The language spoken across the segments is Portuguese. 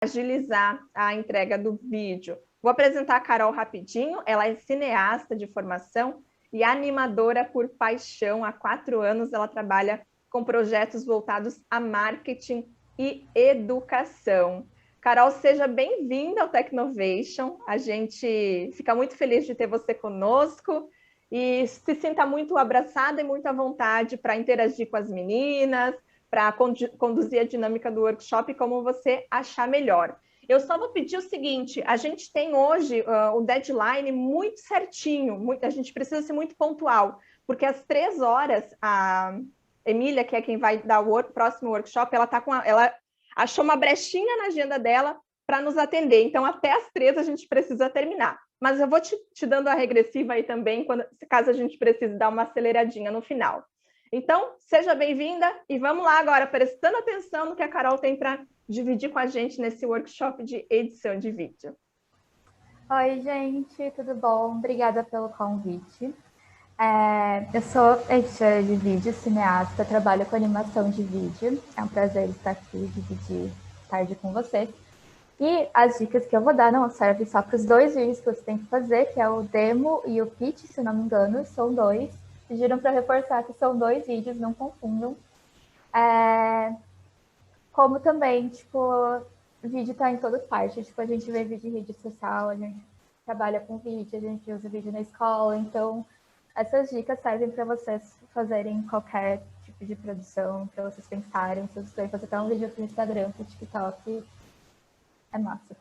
agilizar a entrega do vídeo. Vou apresentar a Carol rapidinho. Ela é cineasta de formação e animadora por paixão. Há 4 anos ela trabalha com projetos voltados a marketing e educação. Carol, seja bem-vinda ao Technovation. A gente fica muito feliz de ter você conosco e se sinta muito abraçada e muito à vontade para interagir com as meninas, para conduzir a dinâmica do workshop como você achar melhor. Eu só vou pedir o seguinte, a gente tem hoje o deadline muito certinho, a gente precisa ser muito pontual, porque às 3 horas, a Emília, que é quem vai dar o próximo workshop, ela achou uma brechinha na agenda dela para nos atender, então até às 3 a gente precisa terminar. Mas eu vou te dando a regressiva aí também, caso a gente precise dar uma aceleradinha no final. Então, seja bem-vinda e vamos lá agora, prestando atenção no que a Carol tem para dividir com a gente nesse workshop de edição de vídeo. Oi, gente, tudo bom? Obrigada pelo convite. Eu sou editora de vídeo, cineasta, trabalho com animação de vídeo. É um prazer estar aqui dividir tarde com vocês. E as dicas que eu vou dar não servem só para os 2 vídeos que você tem que fazer, que é o demo e o pitch, se não me engano, são 2. Pediram para reforçar que são 2 vídeos, não confundam. Como também, tipo, o vídeo está em todas partes. Tipo, a gente vê vídeo em rede social, a gente trabalha com vídeo, a gente usa vídeo na escola. Então, essas dicas servem para vocês fazerem qualquer tipo de produção, para vocês pensarem. Se vocês querem fazer até um vídeo para o Instagram, para o TikTok, é massa.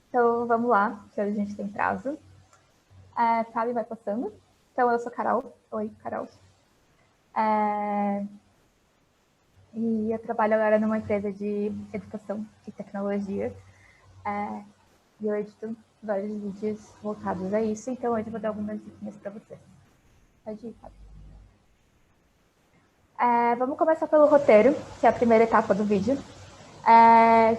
Então, vamos lá, que hoje a gente tem prazo. Fábio vai passando. Então, eu sou Carol. Oi, Carol. E eu trabalho agora numa empresa de educação e tecnologia. E eu edito vários vídeos voltados a isso. Então, hoje eu vou dar algumas dicas para vocês. Pode ir, Fábio. Vamos começar pelo roteiro, que é a primeira etapa do vídeo.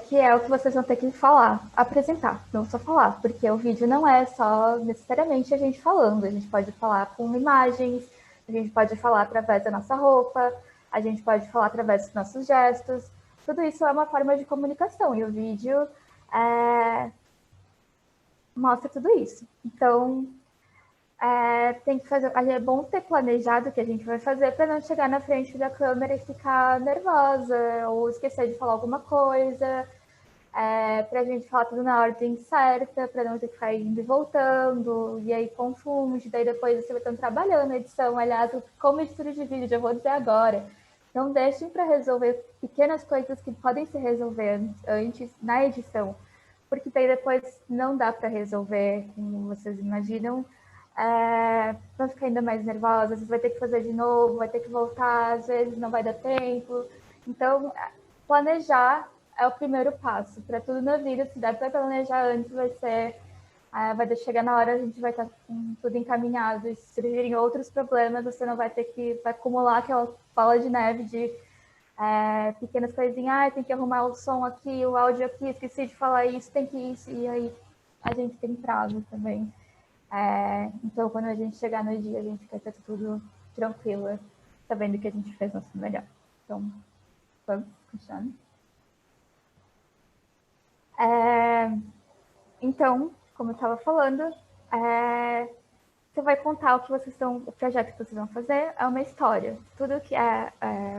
Que é o que vocês vão ter que falar, apresentar, não só falar, porque o vídeo não é só necessariamente a gente falando, a gente pode falar com imagens, a gente pode falar através da nossa roupa, a gente pode falar através dos nossos gestos, tudo isso é uma forma de comunicação, e o vídeo mostra tudo isso. Então, tem que fazer, é bom ter planejado o que a gente vai fazer para não chegar na frente da câmera e ficar nervosa ou esquecer de falar alguma coisa, para a gente falar tudo na ordem certa, para não ter que ficar indo e voltando, e aí confunde, daí depois você vai estar trabalhando na edição. Aliás, como editora de vídeo, já vou dizer agora, não deixem para resolver pequenas coisas que podem se resolver antes na edição, porque daí depois não dá para resolver como vocês imaginam. Vai ficar ainda mais nervosa, às vezes vai ter que fazer de novo, vai ter que voltar, às vezes não vai dar tempo. Então, planejar é o primeiro passo. Para tudo na vida, se der para planejar antes, vai chegar na hora, a gente vai estar com tudo encaminhado. E se surgirem outros problemas, você não vai ter que acumular aquela bola de neve de pequenas coisinhas. Tem que arrumar o som aqui, o áudio aqui, esqueci de falar isso, tem que isso. E aí a gente tem prazo também. Então, quando a gente chegar no dia, a gente quer ter tudo tranquilo, sabendo que a gente fez nosso melhor. Então, vamos continuando. Então, como eu estava falando, você vai contar o projeto que vocês vão fazer é uma história. Tudo que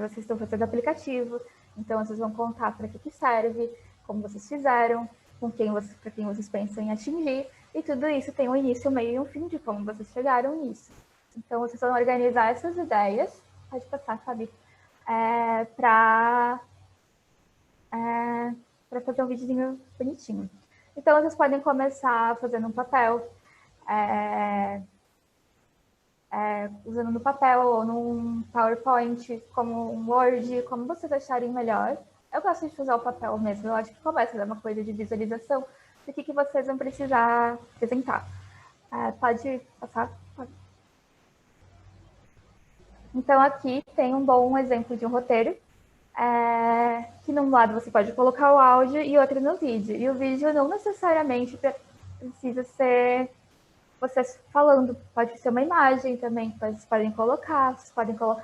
vocês estão fazendo aplicativo, então vocês vão contar para que serve, como vocês fizeram, para quem vocês pensam em atingir, e tudo isso tem um início, um meio e um fim de como vocês chegaram nisso. Então, vocês vão organizar essas ideias, pode passar, Fabi, para fazer um videozinho bonitinho. Então, vocês podem começar fazendo um papel, usando no papel ou num PowerPoint, como um Word, como vocês acharem melhor. Eu gosto de usar o papel mesmo, eu acho que começa a dar uma coisa de visualização do que vocês vão precisar apresentar. Pode passar? Pode. Então, aqui tem um bom exemplo de um roteiro, que num lado você pode colocar o áudio e outro no vídeo. E o vídeo não necessariamente precisa ser vocês falando, pode ser uma imagem também, que vocês podem colocar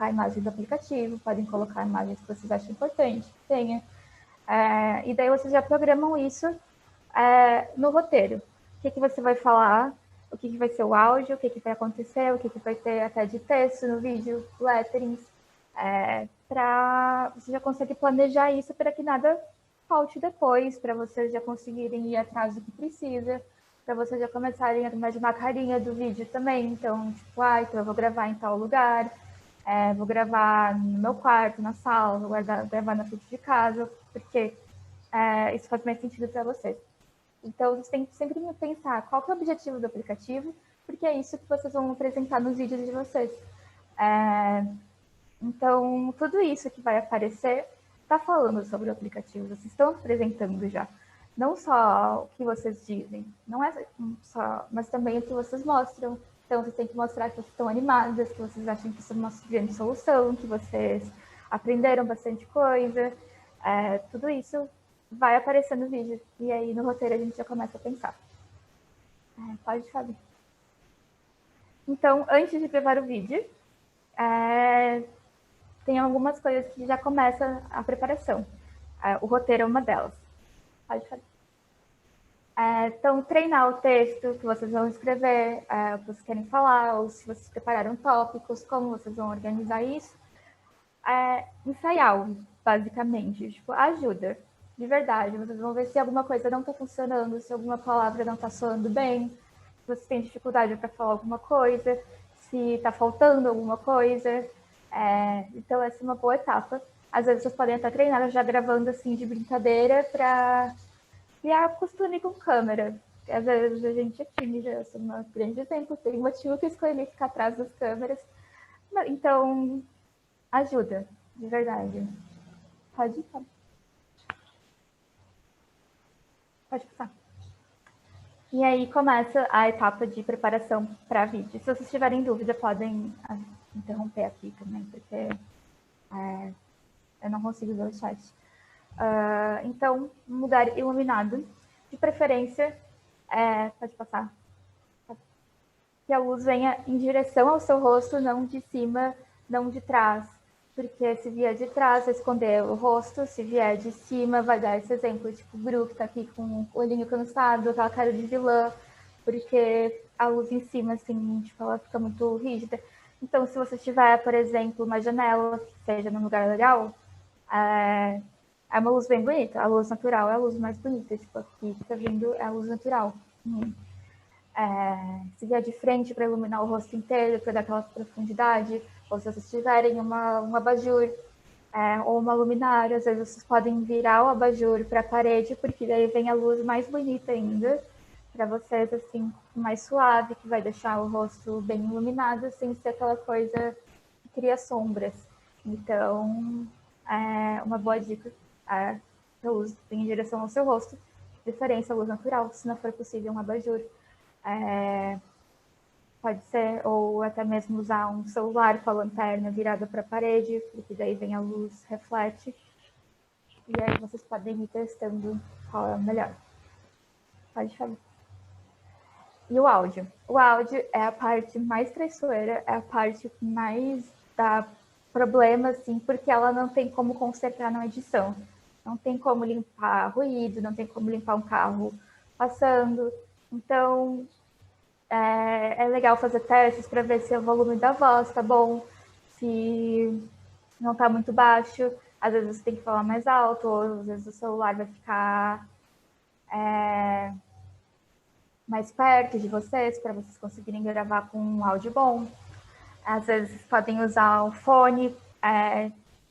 a imagem do aplicativo, podem colocar imagens que vocês acham importante que tenha. E daí vocês já programam isso no roteiro. O que você vai falar, o que vai ser o áudio, o que vai acontecer, o que vai ter até de texto no vídeo, letterings, para você já conseguir planejar isso para que nada falte depois, para vocês já conseguirem ir atrás do que precisa, para vocês já começarem a imaginar a carinha do vídeo também. Então, tipo, então eu vou gravar em tal lugar, vou gravar no meu quarto, na sala, vou gravar na frente de casa, porque isso faz mais sentido para vocês. Então, vocês têm que sempre pensar qual que é o objetivo do aplicativo, porque é isso que vocês vão apresentar nos vídeos de vocês. Então, tudo isso que vai aparecer está falando sobre o aplicativo, vocês estão apresentando já. Não só o que vocês dizem, não é só, mas também o que vocês mostram. Então, vocês têm que mostrar que vocês estão animadas, que vocês acham que isso é uma grande solução, que vocês aprenderam bastante coisa. Tudo isso vai aparecer no vídeo. E aí, no roteiro, a gente já começa a pensar. Pode fazer. Então, antes de gravar o vídeo, tem algumas coisas que já começa a preparação. O roteiro é uma delas. Pode fazer. Então, treinar o texto que vocês vão escrever, o que vocês querem falar, ou se vocês prepararam tópicos, como vocês vão organizar isso. Ensaiar, basicamente. Tipo, ajuda, de verdade. Vocês vão ver se alguma coisa não está funcionando, se alguma palavra não está soando bem, se vocês têm dificuldade para falar alguma coisa, se está faltando alguma coisa. Então, essa é uma boa etapa. Às vezes, vocês podem até treinar já gravando assim de brincadeira para criar costume com câmera. Às vezes a gente é tímida, eu sou um grande exemplo, tem um motivo que eu escolhi ficar atrás das câmeras. Então, ajuda, de verdade. Pode ir, pode passar. E aí começa a etapa de preparação para vídeo. Se vocês tiverem dúvida, podem interromper aqui também, porque eu não consigo ver o chat. Então, um lugar iluminado, de preferência, pode passar, que a luz venha em direção ao seu rosto, não de cima, não de trás, porque se vier de trás, vai esconder o rosto, se vier de cima, vai dar esse exemplo, tipo o Gru, que tá aqui com o olhinho cansado, aquela cara de vilã, porque a luz em cima, assim, tipo, ela fica muito rígida. Então, se você tiver, por exemplo, uma janela, que seja num lugar legal, é uma luz bem bonita, a luz natural é a luz mais bonita, tipo, aqui que tá vindo é a luz natural. Se vier de frente para iluminar o rosto inteiro, para dar aquela profundidade, ou se vocês tiverem um abajur ou uma luminária, às vezes vocês podem virar o abajur para a parede, porque daí vem a luz mais bonita ainda, para vocês, assim, mais suave, que vai deixar o rosto bem iluminado, sem ser aquela coisa que cria sombras. Então, uma boa dica é a luz vem em direção ao seu rosto, de preferência a luz natural, se não for possível um abajur. Pode ser, ou até mesmo usar um celular com a lanterna virada para a parede, porque daí vem a luz, reflete. E aí vocês podem ir testando qual é o melhor. Pode falar. E o áudio? O áudio é a parte mais traiçoeira, é a parte que mais dá problema, assim, porque ela não tem como consertar na edição. Não tem como limpar ruído, não tem como limpar um carro passando. Então, é legal fazer testes para ver se o volume da voz tá bom, se não tá muito baixo. Às vezes você tem que falar mais alto, ou às vezes o celular vai ficar mais perto de vocês, para vocês conseguirem gravar com um áudio bom. Às vezes podem usar o fone,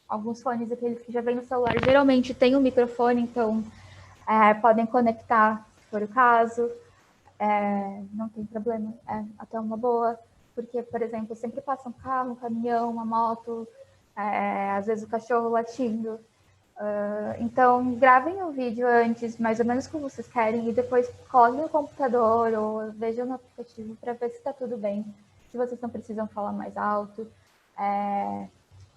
alguns fones, aqueles que já vêm no celular, geralmente tem um microfone, então podem conectar, se for o caso. Não tem problema, é até uma boa, porque, por exemplo, sempre passa um carro, um caminhão, uma moto, às vezes o cachorro latindo. Então, gravem o vídeo antes, mais ou menos como vocês querem, e depois coloquem no computador ou vejam no aplicativo para ver se está tudo bem, se vocês não precisam falar mais alto,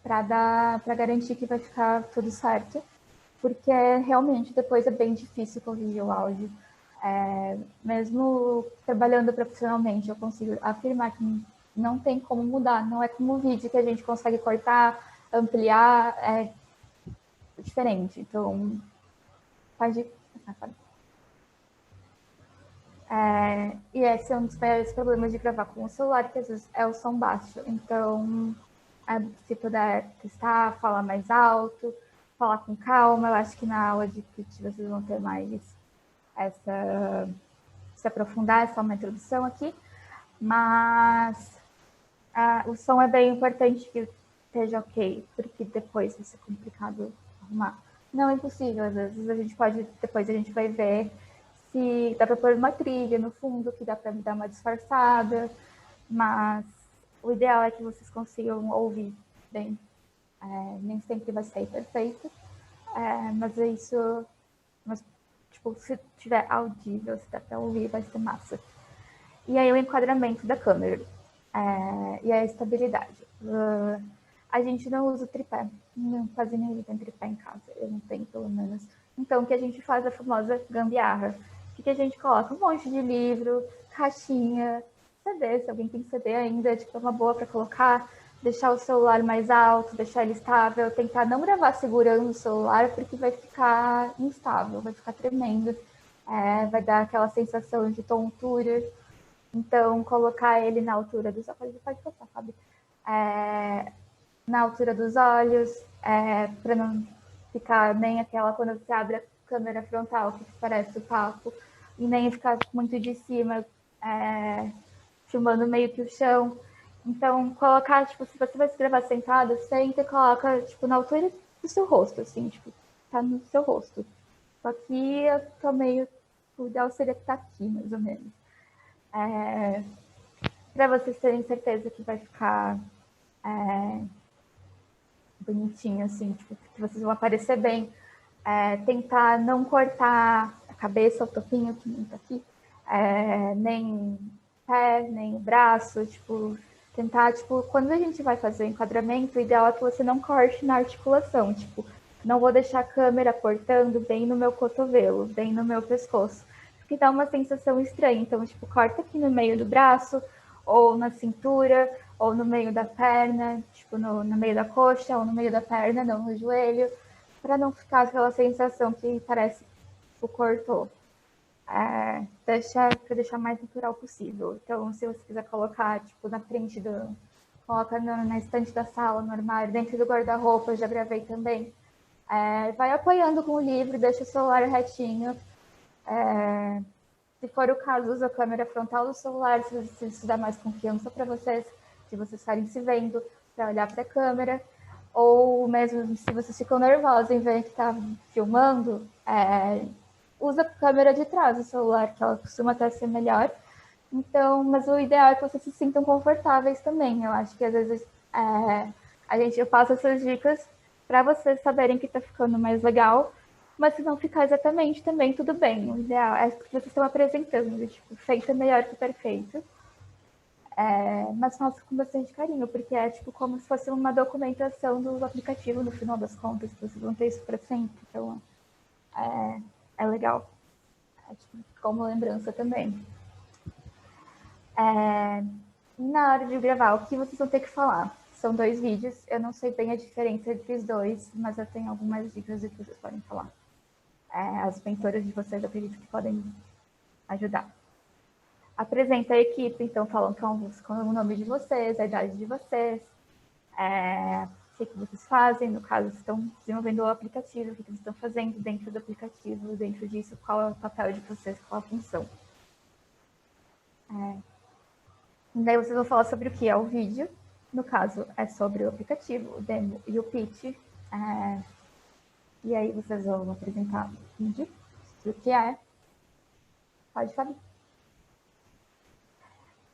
para garantir que vai ficar tudo certo, porque realmente depois é bem difícil corrigir o áudio. Mesmo trabalhando profissionalmente, eu consigo afirmar que não tem como mudar, não é como um vídeo que a gente consegue cortar, ampliar, é diferente. Então, Pode passar. E esse é um dos maiores problemas de gravar com o celular, que às vezes é o som baixo. Então, se puder testar, falar mais alto, falar com calma, eu acho que na aula de pitch vocês vão ter mais se aprofundar, essa é uma introdução aqui. Mas o som é bem importante que esteja ok, porque depois vai ser complicado arrumar. Não é impossível, às vezes depois a gente vai ver se dá para pôr uma trilha no fundo, que dá para dar uma disfarçada, mas o ideal é que vocês consigam ouvir bem. Nem sempre vai ser perfeito, mas é isso. Mas, tipo, se tiver audível, se dá para ouvir, vai ser massa. E aí o enquadramento da câmera e a estabilidade. A gente não usa tripé, quase ninguém tem tripé em casa, eu não tenho pelo menos. Então o que a gente faz é a famosa gambiarra. O que a gente coloca? Um monte de livro, caixinha, CD, se alguém tem CD ainda, tipo, é uma boa para colocar, deixar o celular mais alto, deixar ele estável, tentar não gravar segurando o celular, porque vai ficar instável, vai ficar tremendo, vai dar aquela sensação de tontura. Então, colocar ele na altura dos olhos, pode passar, Fábio. Na altura dos olhos, para não ficar nem aquela, quando você abre a câmera frontal, que parece o papo, e nem ficar muito de cima, filmando meio que o chão. Então, colocar, tipo, se você vai se gravar sentada, senta e coloca, tipo, na altura do seu rosto, assim, tipo, tá no seu rosto. Só que eu tô meio, o ideal seria que tá aqui, mais ou menos. Para vocês terem certeza que vai ficar bonitinho, assim, tipo, que vocês vão aparecer bem. Tentar não cortar a cabeça, o topinho que não tá aqui, nem pé, nem braço, tipo, tentar, tipo, quando a gente vai fazer o enquadramento, o ideal é que você não corte na articulação, tipo, não vou deixar a câmera cortando bem no meu cotovelo, bem no meu pescoço, porque dá uma sensação estranha, então, tipo, corta aqui no meio do braço, ou na cintura, ou no meio da perna, tipo, no meio da coxa, ou no meio da perna, não no joelho, para não ficar aquela sensação que parece que cortou. Para deixar mais natural possível. Então, se você quiser colocar, tipo, na frente coloca na estante da sala, no armário, dentro do guarda-roupa, eu já gravei também. Vai apoiando com o livro, deixa o celular retinho. Se for o caso, usa a câmera frontal do celular, se isso dá mais confiança para vocês, se vocês estarem se vendo, para olhar para a câmera. Ou mesmo se vocês ficam nervosos em ver que está filmando, usa a câmera de trás do celular, que ela costuma até ser melhor. Então, mas o ideal é que vocês se sintam confortáveis também. Eu acho que às vezes eu passo essas dicas para vocês saberem que está ficando mais legal, mas se não ficar exatamente também, tudo bem. O ideal é que vocês estão apresentando, tipo, feito é melhor que perfeito. Mas faço com bastante carinho, porque é tipo como se fosse uma documentação do aplicativo no final das contas, vocês vão ter isso para sempre, então é legal. Tipo, como lembrança também. Na hora de gravar, o que vocês vão ter que falar? São 2 vídeos, eu não sei bem a diferença entre os dois, mas eu tenho algumas dicas do que vocês podem falar. As mentoras de vocês, eu acredito que podem ajudar. Apresenta a equipe, então falam com o nome de vocês, a idade de vocês, o que vocês fazem, no caso, estão desenvolvendo o aplicativo, o que vocês estão fazendo dentro do aplicativo, dentro disso, qual é o papel de vocês, qual a função. E daí vocês vão falar sobre o que é o vídeo, no caso, é sobre o aplicativo, o demo e o pitch. E aí vocês vão apresentar o vídeo, o que é. Pode falar.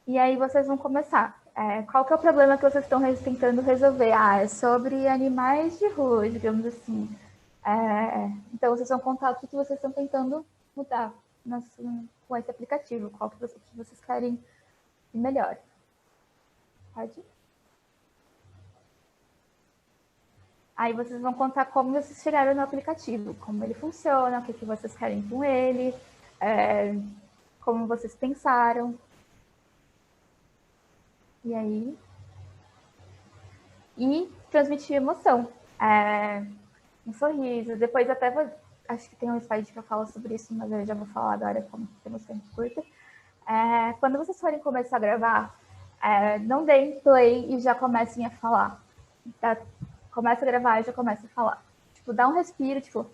E aí vocês vão começar. Qual que é o problema que vocês estão tentando resolver? É sobre animais de rua, digamos assim. Então vocês vão contar o que vocês estão tentando mudar com esse aplicativo, qual que vocês querem melhor. Pode? Aí vocês vão contar como vocês chegaram no aplicativo, como ele funciona, o que vocês querem com ele, como vocês pensaram. E aí? E transmitir emoção. Um sorriso. Depois até acho que tem um slide que eu falo sobre isso, mas eu já vou falar agora, como temos tempo curto. Quando vocês forem começar a gravar, não deem play e já comecem a falar. Tá? Começa a gravar e já começa a falar. Tipo, dá um respiro, tipo,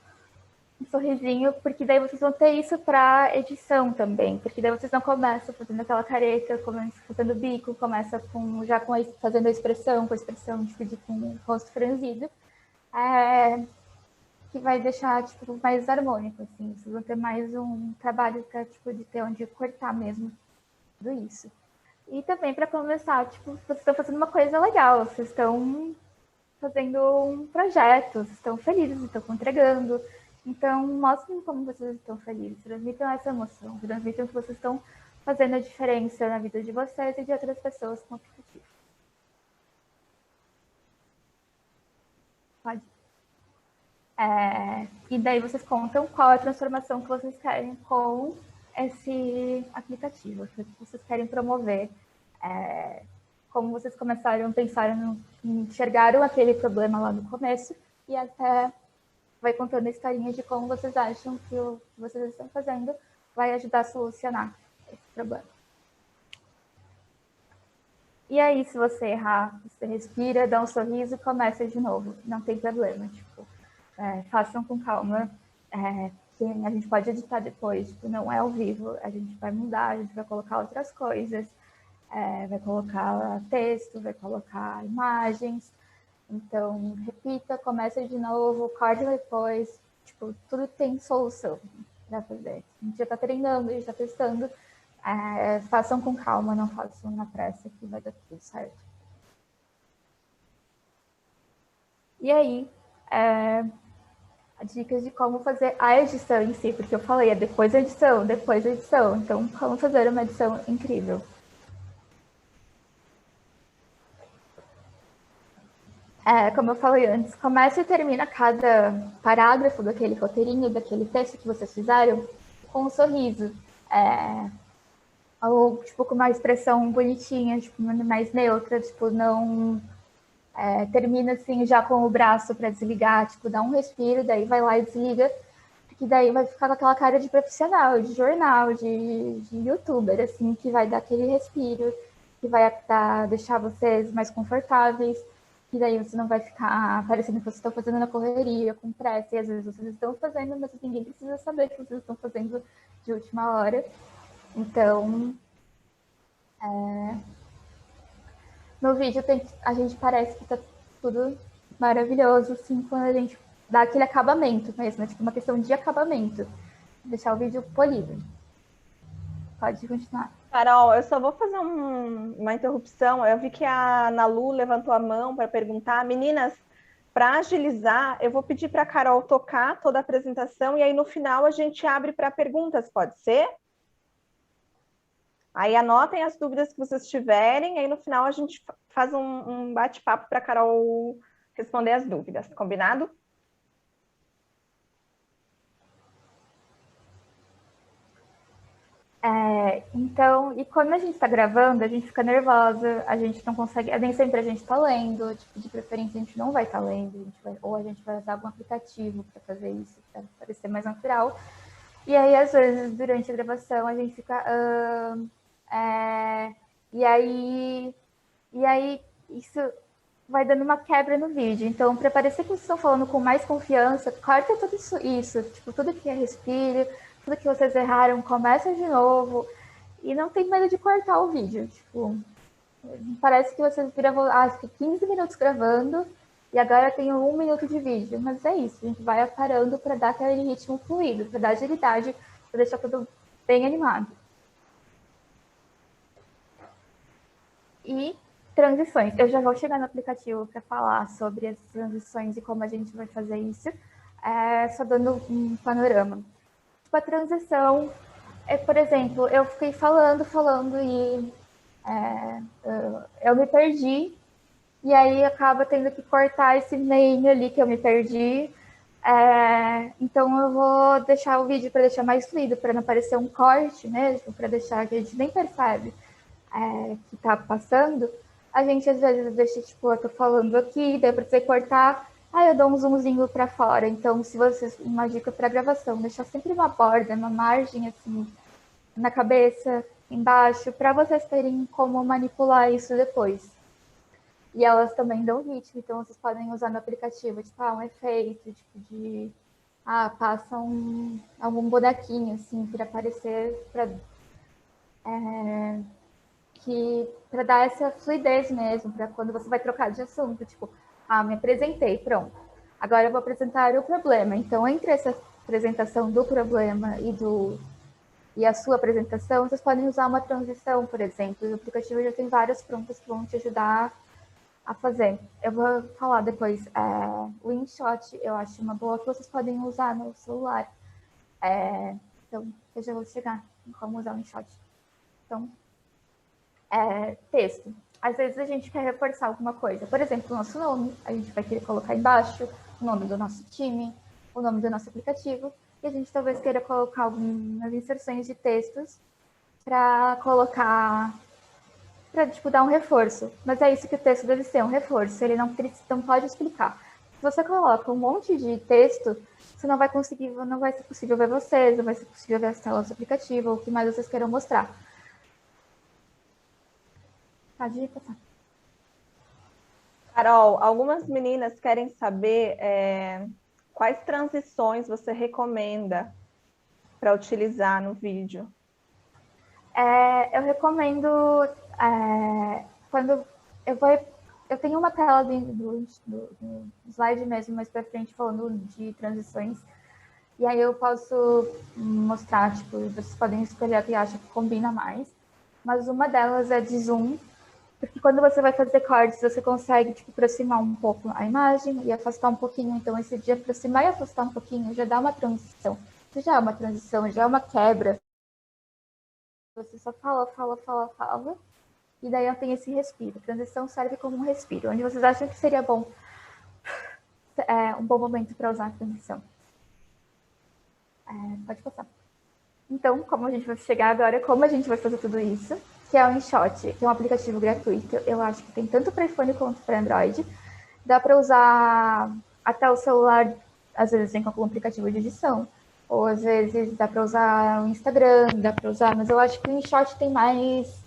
um sorrisinho, porque daí vocês vão ter isso para edição também, porque daí vocês não começam fazendo aquela careta, começam fazendo bico, começa fazendo a expressão, com a expressão tipo, com o rosto franzido, que vai deixar tipo, mais harmônico, assim, vocês vão ter mais um trabalho para tipo, de ter onde cortar mesmo tudo isso. E também para começar, tipo, vocês estão fazendo uma coisa legal, vocês estão fazendo um projeto, vocês estão felizes, estão entregando. Então, mostrem como vocês estão felizes, transmitam essa emoção, transmitam que vocês estão fazendo a diferença na vida de vocês e de outras pessoas com o aplicativo. Pode. E daí vocês contam qual é a transformação que vocês querem com esse aplicativo, que vocês querem promover, como vocês pensaram, enxergaram aquele problema lá no começo e até vai contando a historinha de como vocês acham que o que vocês estão fazendo vai ajudar a solucionar esse problema. E aí, se você errar, você respira, dá um sorriso e começa de novo. Não tem problema, tipo, façam com calma, que a gente pode editar depois, tipo, não é ao vivo, a gente vai mudar, a gente vai colocar outras coisas, vai colocar texto, vai colocar imagens. Então, repita, começa de novo, corta depois. Tipo, tudo tem solução para fazer. A gente já está treinando, a gente está testando. Façam com calma, não façam na pressa, que vai dar tudo certo. E aí, dicas de como fazer a edição em si, porque eu falei, depois a edição, depois a edição. Então, como fazer uma edição incrível. Como eu falei antes, começa e termina cada parágrafo daquele roteirinho, daquele texto que vocês fizeram, com um sorriso. Ou, tipo, com uma expressão bonitinha, tipo, mais neutra, tipo, não... termina, assim, já com o braço para desligar, tipo, dá um respiro, daí vai lá e desliga, porque daí vai ficar com aquela cara de profissional, de jornal, de youtuber, assim, que vai dar aquele respiro, que vai deixar vocês mais confortáveis, que daí você não vai ficar parecendo que vocês estão fazendo na correria, com pressa, e às vezes vocês estão fazendo, mas ninguém precisa saber que vocês estão fazendo de última hora. Então, no vídeo a gente parece que tá tudo maravilhoso, assim, quando a gente dá aquele acabamento mesmo, tipo uma questão de acabamento, deixar o vídeo polido. Pode continuar. Carol, eu só vou fazer uma interrupção. Eu vi que a Nalu levantou a mão para perguntar. Meninas, para agilizar, eu vou pedir para a Carol tocar toda a apresentação e aí no final a gente abre para perguntas, pode ser? Aí anotem as dúvidas que vocês tiverem, aí no final a gente faz um bate-papo para a Carol responder as dúvidas, combinado? Então, e quando a gente está gravando, a gente fica nervosa, a gente não consegue, nem sempre a gente está lendo, tipo, de preferência a gente não vai estar lendo, ou a gente vai usar algum aplicativo para fazer isso, para parecer mais natural. E aí, às vezes, durante a gravação, a gente fica... e aí, isso vai dando uma quebra no vídeo. Então, para parecer que vocês estão falando com mais confiança, corta tudo isso, tipo, tudo que é respiro, tudo que vocês erraram, começa de novo. E não tem medo de cortar o vídeo. Tipo, parece que vocês fiquei 15 minutos gravando e agora tenho 1 minuto de vídeo. Mas é isso, a gente vai parando para dar aquele ritmo fluido, para dar agilidade, para deixar tudo bem animado. E transições. Eu já vou chegar no aplicativo para falar sobre as transições e como a gente vai fazer isso. Só dando um panorama. Tipo, a transição por exemplo, eu fiquei falando e eu me perdi, e aí acaba tendo que cortar esse meio ali que eu me perdi. Então eu vou deixar o vídeo para deixar mais fluido, para não parecer um corte mesmo, para deixar que a gente nem percebe que tá passando. A gente às vezes deixa, tipo, eu tô falando aqui, daí eu precisei cortar, eu dou um zoomzinho para fora. Então, se você, uma dica para gravação, deixar sempre uma borda, uma margem assim na cabeça, embaixo, para vocês terem como manipular isso depois. E elas também dão ritmo, então vocês podem usar no aplicativo, tipo, um efeito, tipo de passa algum bonequinho assim para aparecer, para dar essa fluidez mesmo, para quando você vai trocar de assunto, tipo, me apresentei, pronto. Agora eu vou apresentar o problema. Então, entre essa apresentação do problema e a sua apresentação, vocês podem usar uma transição, por exemplo. O aplicativo já tem várias prontas que vão te ajudar a fazer. Eu vou falar depois. O InShot eu acho uma boa que vocês podem usar no celular. Então, eu já vou chegar em como usar o InShot. Então, texto. Às vezes a gente quer reforçar alguma coisa. Por exemplo, o nosso nome, a gente vai querer colocar embaixo o nome do nosso time, o nome do nosso aplicativo, e a gente talvez queira colocar algumas inserções de textos para colocar, para tipo, dar um reforço. Mas é isso que o texto deve ser, um reforço. Ele não pode explicar. Se você coloca um monte de texto, você não vai conseguir, não vai ser possível ver vocês, não vai ser possível ver as telas do aplicativo, ou o que mais vocês queiram mostrar. Pode passar. Carol, algumas meninas querem saber quais transições você recomenda para utilizar no vídeo. Eu recomendo quando eu tenho uma tela do slide mesmo mais para frente falando de transições, e aí eu posso mostrar, tipo, vocês podem escolher a que acha que combina mais, mas uma delas é de zoom, porque quando você vai fazer cortes, você consegue tipo, aproximar um pouco a imagem e afastar um pouquinho. Então, esse de aproximar e afastar um pouquinho já dá uma transição. Isso já é uma transição, já é uma quebra. Você só fala, e daí tem esse respiro. A transição serve como um respiro, onde vocês acham que seria bom, um bom momento para usar a transição. Pode passar. Então, como a gente vai chegar agora, como a gente vai fazer tudo isso, que é o InShot, que é um aplicativo gratuito, eu acho que tem tanto para iPhone quanto para Android. Dá para usar até o celular, às vezes vem com algum aplicativo de edição, ou às vezes dá para usar o Instagram, dá para usar, mas eu acho que o InShot tem mais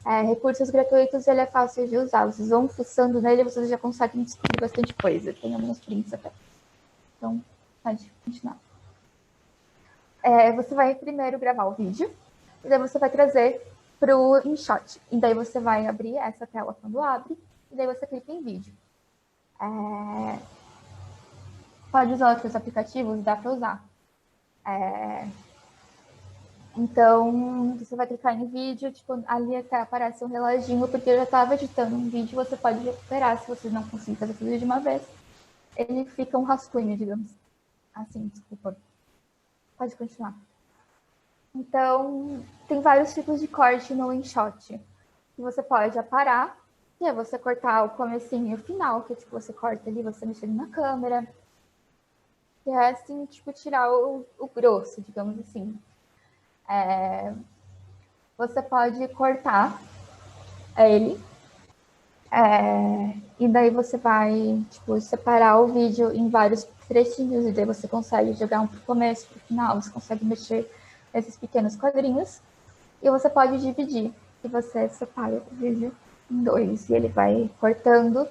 recursos gratuitos, ele é fácil de usar. Vocês vão fuçando nele, vocês já conseguem descobrir bastante coisa. Tem alguns prints até. Então, pode continuar. Você vai primeiro gravar o vídeo, e daí você vai trazer para o InShot. E daí você vai abrir essa tela quando abre, e daí você clica em vídeo. Pode usar outros aplicativos, dá para usar. Então, você vai clicar em vídeo, tipo, ali até aparece um reloginho, porque eu já estava editando um vídeo, você pode recuperar se você não conseguir fazer tudo de uma vez. Ele fica um rascunho, digamos. Assim, desculpa. Pode continuar. Então, tem vários tipos de corte no InShot. Você pode aparar, que é você cortar o comecinho e o final, que é tipo, você corta ali, você mexendo na câmera. Que é assim, tipo, tirar o grosso, digamos assim. Você pode cortar ele, e daí você vai, tipo, separar o vídeo em vários trechinhos, e daí você consegue jogar um pro começo, pro final, você consegue mexer nesses pequenos quadrinhos, e você pode dividir, e você separa o vídeo em dois, e ele vai cortando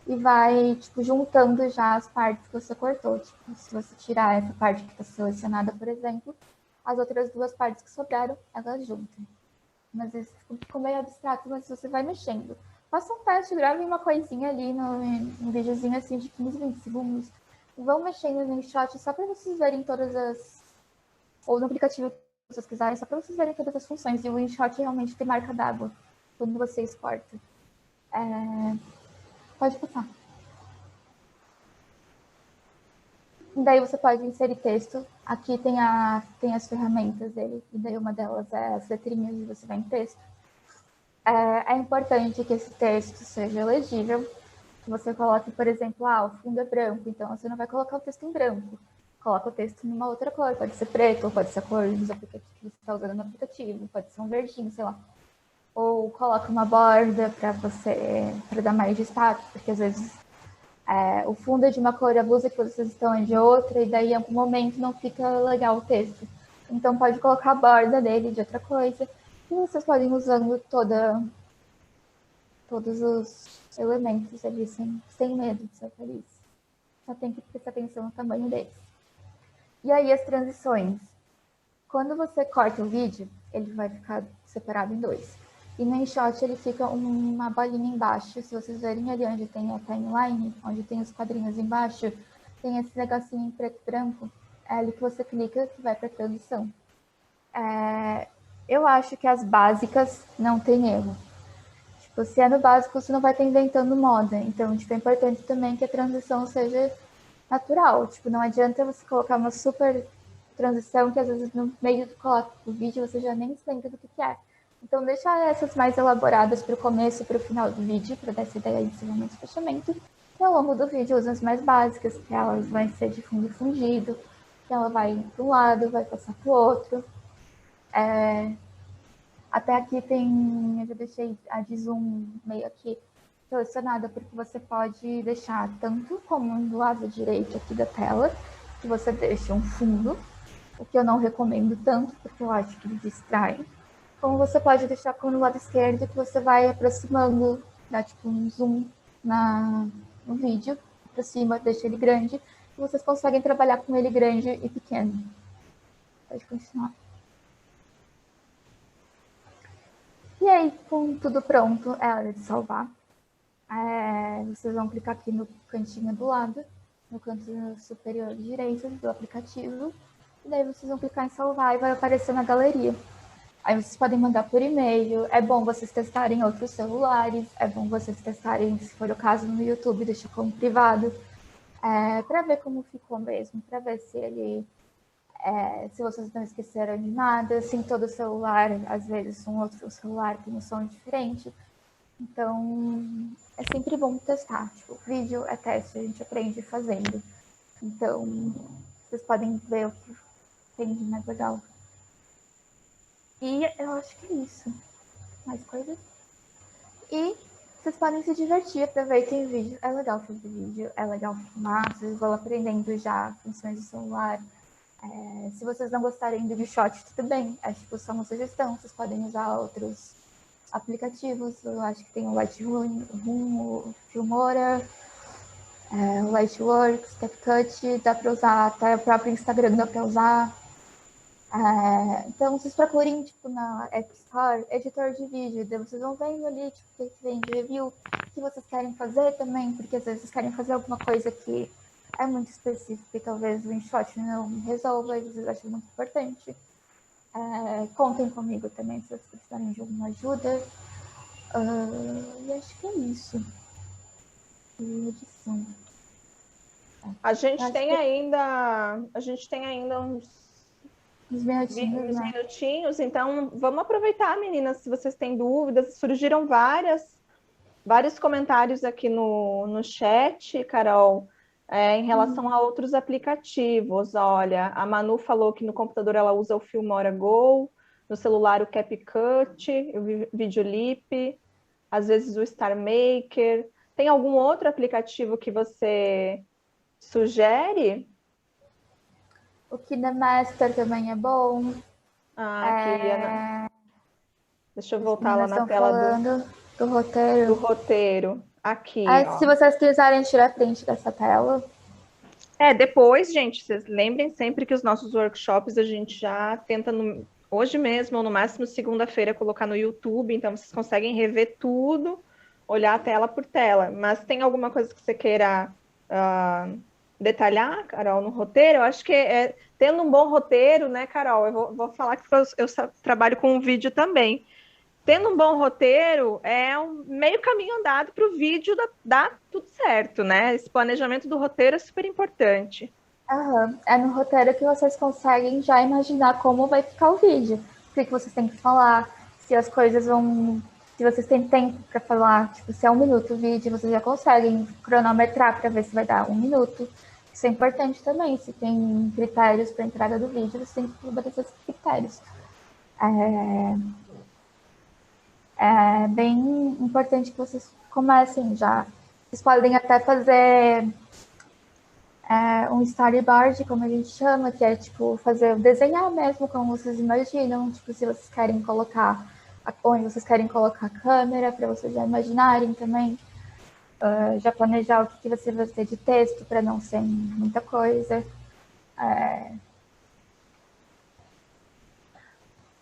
e vai, tipo, juntando já as partes que você cortou. Tipo, se você tirar essa parte que está selecionada, por exemplo, as outras duas partes que sobraram, elas juntam. Mas isso ficou meio abstrato, mas você vai mexendo. Faça um teste, grave uma coisinha ali no videozinho assim de 15, 20 segundos. E vão mexendo no InShot só para vocês verem todas as... Ou no aplicativo, se vocês quiserem, só para vocês verem todas as funções. E o InShot realmente tem marca d'água quando você exporta. Pode passar. Daí você pode inserir texto. Aqui tem as ferramentas dele. E daí uma delas é as letrinhas e você vai em texto. É importante que esse texto seja legível, que você coloque, por exemplo, o fundo é branco, então você não vai colocar o texto em branco. Coloca o texto numa outra cor, pode ser preto, ou pode ser a cor dos aplicativos que você está usando no aplicativo, pode ser um verdinho, sei lá. Ou coloca uma borda para dar mais destaque, porque às vezes o fundo é de uma cor, a blusa que vocês estão é de outra, e daí em algum momento não fica legal o texto. Então pode colocar a borda dele de outra coisa, e vocês podem ir usando todos os elementos ali sem medo de ser feliz. Só tem que prestar atenção no tamanho deles. E aí as transições. Quando você corta o vídeo, ele vai ficar separado em dois. E no InShot ele fica uma bolinha embaixo. Se vocês verem ali onde tem a timeline, onde tem os quadrinhos embaixo, tem esse negocinho em preto e branco. É ali que você clica que vai para a transição. Eu acho que as básicas não tem erro. Tipo, se é no básico, você não vai estar inventando moda. Então, tipo, é importante também que a transição seja natural. Tipo, não adianta você colocar uma super transição que às vezes no meio do vídeo você já nem se lembra do que é. Então, deixa essas mais elaboradas para o começo e para o final do vídeo, para dar essa ideia de encerramento e fechamento. E ao longo do vídeo, usa as mais básicas, que elas vão ser de fundo fundido, que ela vai para um lado, vai passar para o outro. Até aqui eu já deixei a de zoom meio aqui selecionada, porque você pode deixar tanto como do lado direito aqui da tela, que você deixa um fundo, o que eu não recomendo tanto, porque eu acho que ele distrai. Como você pode deixar com o lado esquerdo, que você vai aproximando, dá tipo um zoom no vídeo, aproxima, deixa ele grande, e vocês conseguem trabalhar com ele grande e pequeno. Pode continuar. E aí, com tudo pronto, é hora de salvar. Vocês vão clicar aqui no cantinho do lado, no canto superior direito do aplicativo, e daí vocês vão clicar em salvar e vai aparecer na galeria. Aí vocês podem mandar por e-mail, é bom vocês testarem outros celulares, é bom vocês testarem, se for o caso, no YouTube, deixar como privado, para ver como ficou mesmo, para ver se ele... se vocês não esqueceram de nada, se em todo celular, às vezes um outro celular tem um som diferente. Então, é sempre bom testar. Tipo, o vídeo é teste, a gente aprende fazendo. Então, vocês podem ver o que tem de mais legal. E eu acho que é isso. Mais coisas? E vocês podem se divertir, aproveitem o vídeo. É legal fazer vídeo, é legal filmar, vocês vão aprendendo já funções do celular. Se vocês não gostarem do InShot, tudo bem. É tipo só uma sugestão. Vocês podem usar outros aplicativos. Eu acho que tem o Lightroom, o Filmora, o Lightworks, CapCut. Dá para usar até o próprio Instagram, dá para usar. Então, vocês procurem tipo, na App Store, editor de vídeo. Daí vocês vão vendo ali tipo, o que vem de review, o que vocês querem fazer também, porque às vezes vocês querem fazer alguma coisa que é muito específica e talvez o InShot não resolva, e vocês acham muito importante. Contem comigo também se vocês precisarem de alguma ajuda. E acho que é isso. E edição. A gente tem ainda uns minutinhos, então vamos aproveitar, meninas, se vocês têm dúvidas. Surgiram vários comentários aqui no chat, Carol, em relação a outros aplicativos. Olha, a Manu falou que no computador ela usa o Filmora Go, no celular o CapCut, o Videolip, às vezes o Star Maker. Tem algum outro aplicativo que você sugere? O KineMaster também é bom. Deixa eu voltar lá na tela do roteiro. Do roteiro. Aqui, se vocês quiserem tirar print dessa tela. Depois, gente, vocês lembrem sempre que os nossos workshops a gente já tenta hoje mesmo, ou no máximo segunda-feira, colocar no YouTube, então vocês conseguem rever tudo, olhar tela por tela. Mas tem alguma coisa que você queira detalhar, Carol, no roteiro? Eu acho que tendo um bom roteiro, né, Carol? Eu vou falar que eu trabalho com um vídeo também. Tendo um bom roteiro, é um meio caminho andado para o vídeo dar tudo certo, né? Esse planejamento do roteiro é super importante. É no roteiro que vocês conseguem já imaginar como vai ficar o vídeo. O que vocês têm que falar, se as coisas vão... Se vocês têm tempo para falar, tipo, se é 1 minuto o vídeo, vocês já conseguem cronometrar para ver se vai dar 1 minuto. Isso é importante também. Se tem critérios para a entrada do vídeo, você tem que obedecer esses critérios. É bem importante que vocês comecem já Vocês podem até fazer um storyboard, como a gente chama, que é tipo desenhar mesmo como vocês imaginam, tipo, se vocês querem colocar onde vocês querem colocar a câmera, para vocês já imaginarem também, já planejar o que você vai ter de texto para não ser muita coisa.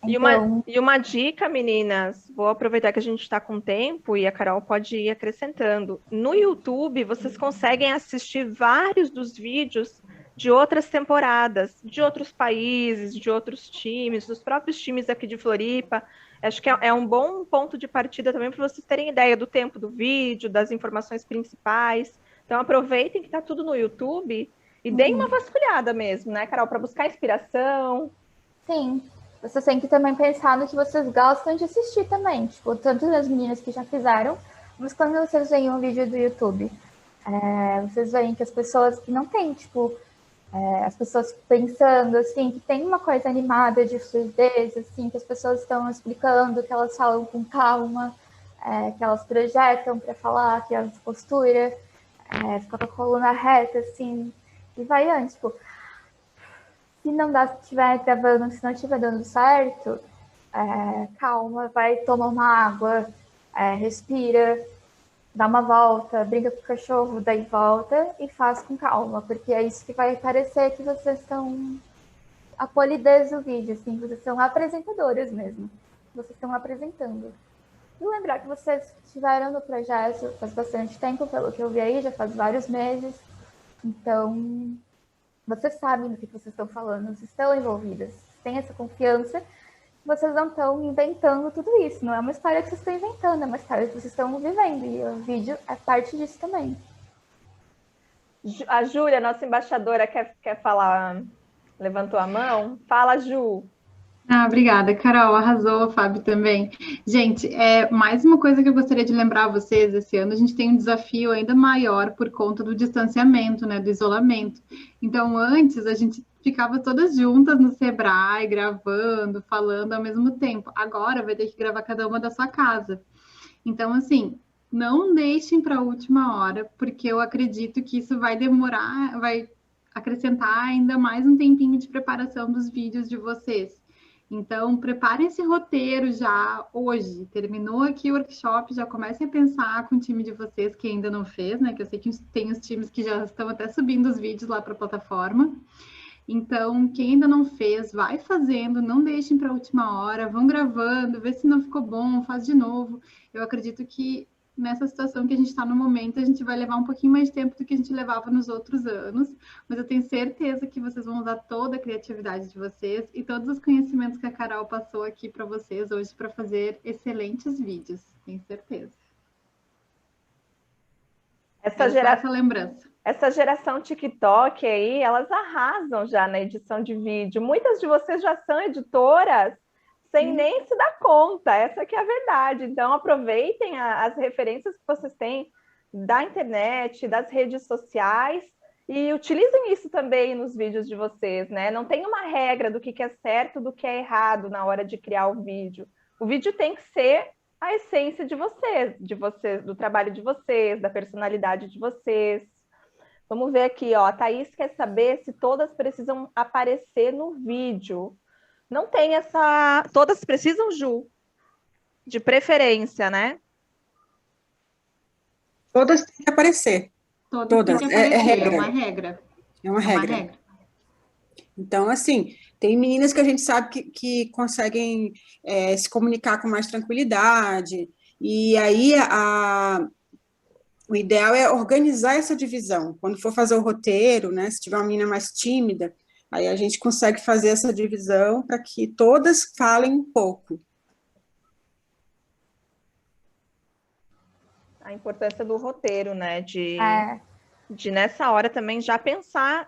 Então... E uma dica, meninas, vou aproveitar que a gente está com tempo e a Carol pode ir acrescentando. No YouTube, vocês conseguem assistir vários dos vídeos de outras temporadas, de outros países, de outros times, dos próprios times aqui de Floripa. Acho que é um bom ponto de partida também para vocês terem ideia do tempo do vídeo, das informações principais. Então, aproveitem que está tudo no YouTube e deem uma vasculhada mesmo, né, Carol, para buscar inspiração. Sim. Vocês têm que também pensar no que vocês gostam de assistir também. Tipo, tanto as meninas que já fizeram, mas quando vocês veem um vídeo do YouTube, vocês veem que as pessoas que não têm, tipo, as pessoas pensando, assim, que tem uma coisa animada de fluidez, assim, que as pessoas estão explicando, que elas falam com calma, que elas projetam para falar, que elas postura, fica com a coluna reta, assim, e vai antes, tipo... Se não dá, se estiver gravando, se não estiver dando certo, calma, vai tomar uma água, respira, dá uma volta, brinca com o cachorro, daí volta e faz com calma, porque é isso que vai parecer que vocês estão a polidez do vídeo, assim, vocês são apresentadoras mesmo. Vocês estão apresentando. E lembrar que vocês estiveram no projeto faz bastante tempo, pelo que eu vi aí, já faz vários meses. Então, vocês sabem do que vocês estão falando, vocês estão envolvidas, têm essa confiança, vocês não estão inventando tudo isso. Não é uma história que vocês estão inventando, é uma história que vocês estão vivendo. E o vídeo é parte disso também. A Júlia, nossa embaixadora, quer falar? Levantou a mão? Fala, Ju. Obrigada, Carol, arrasou, Fábio também. Gente, mais uma coisa que eu gostaria de lembrar a vocês, esse ano a gente tem um desafio ainda maior por conta do distanciamento, né, do isolamento. Então, antes a gente ficava todas juntas no Sebrae, gravando, falando ao mesmo tempo. Agora vai ter que gravar cada uma da sua casa. Então, assim, não deixem para a última hora, porque eu acredito que isso vai demorar, vai acrescentar ainda mais um tempinho de preparação dos vídeos de vocês. Então, preparem esse roteiro já hoje. Terminou aqui o workshop, já comecem a pensar com o time de vocês que ainda não fez, né? Que eu sei que tem os times que já estão até subindo os vídeos lá para a plataforma. Então, quem ainda não fez, vai fazendo, não deixem para a última hora, vão gravando, vê se não ficou bom, faz de novo. Eu acredito que nessa situação que a gente está no momento, a gente vai levar um pouquinho mais de tempo do que a gente levava nos outros anos, mas eu tenho certeza que vocês vão usar toda a criatividade de vocês e todos os conhecimentos que a Carol passou aqui para vocês hoje para fazer excelentes vídeos, tenho certeza. Essa lembrança. Essa geração TikTok aí, elas arrasam já na edição de vídeo. Muitas de vocês já são editoras sem nem se dar conta, essa que é a verdade. Então, aproveitem as referências que vocês têm da internet, das redes sociais, e utilizem isso também nos vídeos de vocês, né? Não tem uma regra do que é certo, do que é errado na hora de criar o vídeo. O vídeo tem que ser a essência de vocês, do trabalho de vocês, da personalidade de vocês. Vamos ver aqui, ó. A Thaís quer saber se todas precisam aparecer no vídeo. Não tem essa... Todas precisam, Ju? De preferência, né? Todas têm que aparecer. Todas. É regra. É uma regra. É uma regra. Então, assim, tem meninas que a gente sabe que conseguem se comunicar com mais tranquilidade. E aí, o ideal é organizar essa divisão. Quando for fazer o roteiro, né? Se tiver uma menina mais tímida, aí a gente consegue fazer essa divisão para que todas falem um pouco. A importância do roteiro, né? De nessa hora também já pensar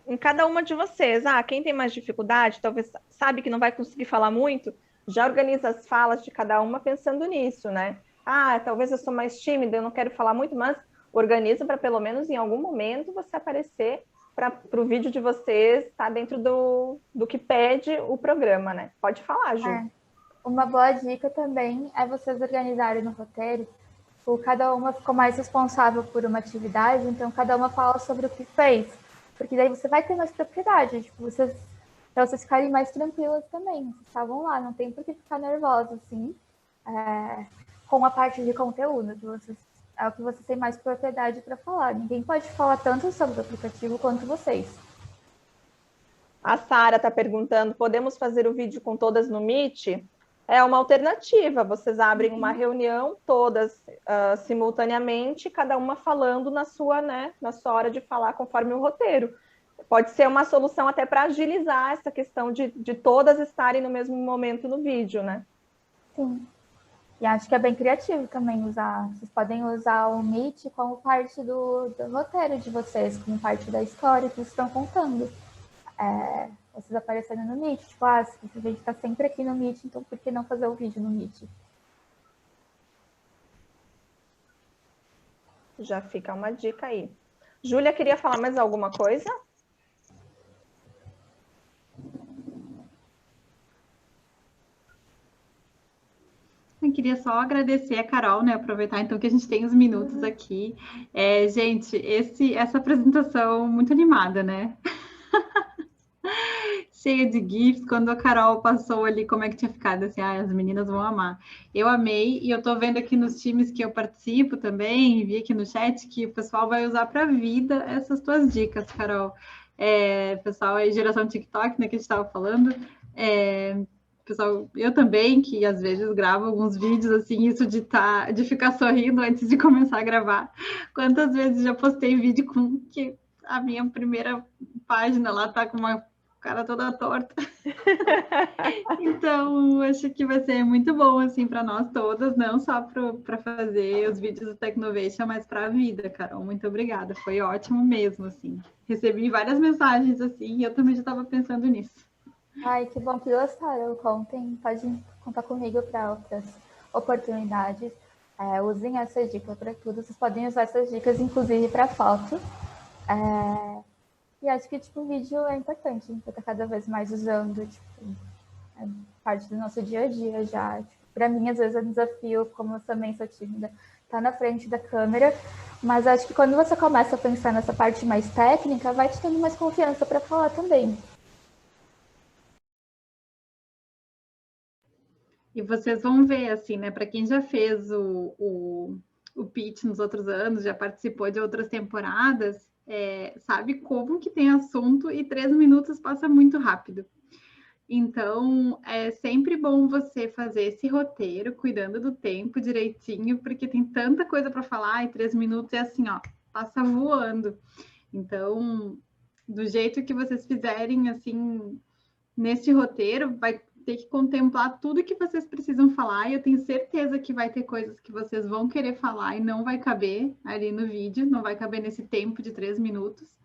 em cada uma de vocês. Quem tem mais dificuldade, talvez sabe que não vai conseguir falar muito, já organiza as falas de cada uma pensando nisso, né? Talvez eu sou mais tímida, eu não quero falar muito, mas organiza para pelo menos em algum momento você aparecer para o vídeo de vocês estar dentro do que pede o programa, né? Pode falar, Ju. Uma boa dica também é vocês organizarem no roteiro tipo, cada uma ficou mais responsável por uma atividade, então cada uma fala sobre o que fez. Porque daí você vai ter mais propriedade, tipo, pra vocês ficarem mais tranquilas também. Vocês estavam lá, não tem por que ficar nervosa, assim, com a parte de conteúdo, que vocês, é o que vocês têm mais propriedade para falar. Ninguém pode falar tanto sobre o aplicativo quanto vocês. A Sara está perguntando, podemos fazer o vídeo com todas no Meet? É uma alternativa, vocês abrem uma reunião, todas simultaneamente, cada uma falando na sua hora de falar conforme o roteiro. Pode ser uma solução até para agilizar essa questão de todas estarem no mesmo momento no vídeo, né? Sim. E acho que é bem criativo também usar. Vocês podem usar o Meet como parte do roteiro de vocês, como parte da história que vocês estão contando. Vocês aparecendo no Meet, tipo, se a gente está sempre aqui no Meet, então por que não fazer o vídeo no Meet? Já fica uma dica aí. Júlia, queria falar mais alguma coisa? Eu queria só agradecer a Carol, né? Aproveitar então que a gente tem os minutos aqui. Gente, essa apresentação muito animada, né? Cheia de GIFs, quando a Carol passou ali, como é que tinha ficado, assim, as meninas vão amar. Eu amei, e eu tô vendo aqui nos times que eu participo também, vi aqui no chat, que o pessoal vai usar para a vida essas tuas dicas, Carol. Pessoal, aí geração TikTok, né, que a gente estava falando, pessoal, eu também, que às vezes gravo alguns vídeos, assim, isso de ficar sorrindo antes de começar a gravar. Quantas vezes já postei vídeo com que a minha primeira página lá tá com uma cara toda torta. Então, acho que vai ser muito bom, assim, para nós todas, não só para fazer os vídeos do Tecnovation, mas para a vida, Carol. Muito obrigada, foi ótimo mesmo, assim. Recebi várias mensagens, assim, e eu também já estava pensando nisso. Ai, que bom que gostaram. Pode contar comigo para outras oportunidades. Usem essas dicas para tudo. Vocês podem usar essas dicas, inclusive, para foto. E acho que, tipo, o vídeo é importante. A gente tá cada vez mais usando, tipo, é parte do nosso dia a dia já. Tipo, para mim, às vezes, é um desafio, como eu também sou tímida, tá na frente da câmera. Mas acho que quando você começa a pensar nessa parte mais técnica, vai te dando mais confiança para falar também. E vocês vão ver, assim, né? Para quem já fez o pitch nos outros anos, já participou de outras temporadas, sabe como que tem assunto e 3 minutos passa muito rápido. Então, é sempre bom você fazer esse roteiro, cuidando do tempo direitinho, porque tem tanta coisa para falar e 3 minutos é assim, ó, passa voando. Então, do jeito que vocês fizerem, assim, nesse roteiro, vai ter que contemplar tudo que vocês precisam falar, e eu tenho certeza que vai ter coisas que vocês vão querer falar e não vai caber ali no vídeo, não vai caber nesse tempo de 3 minutos.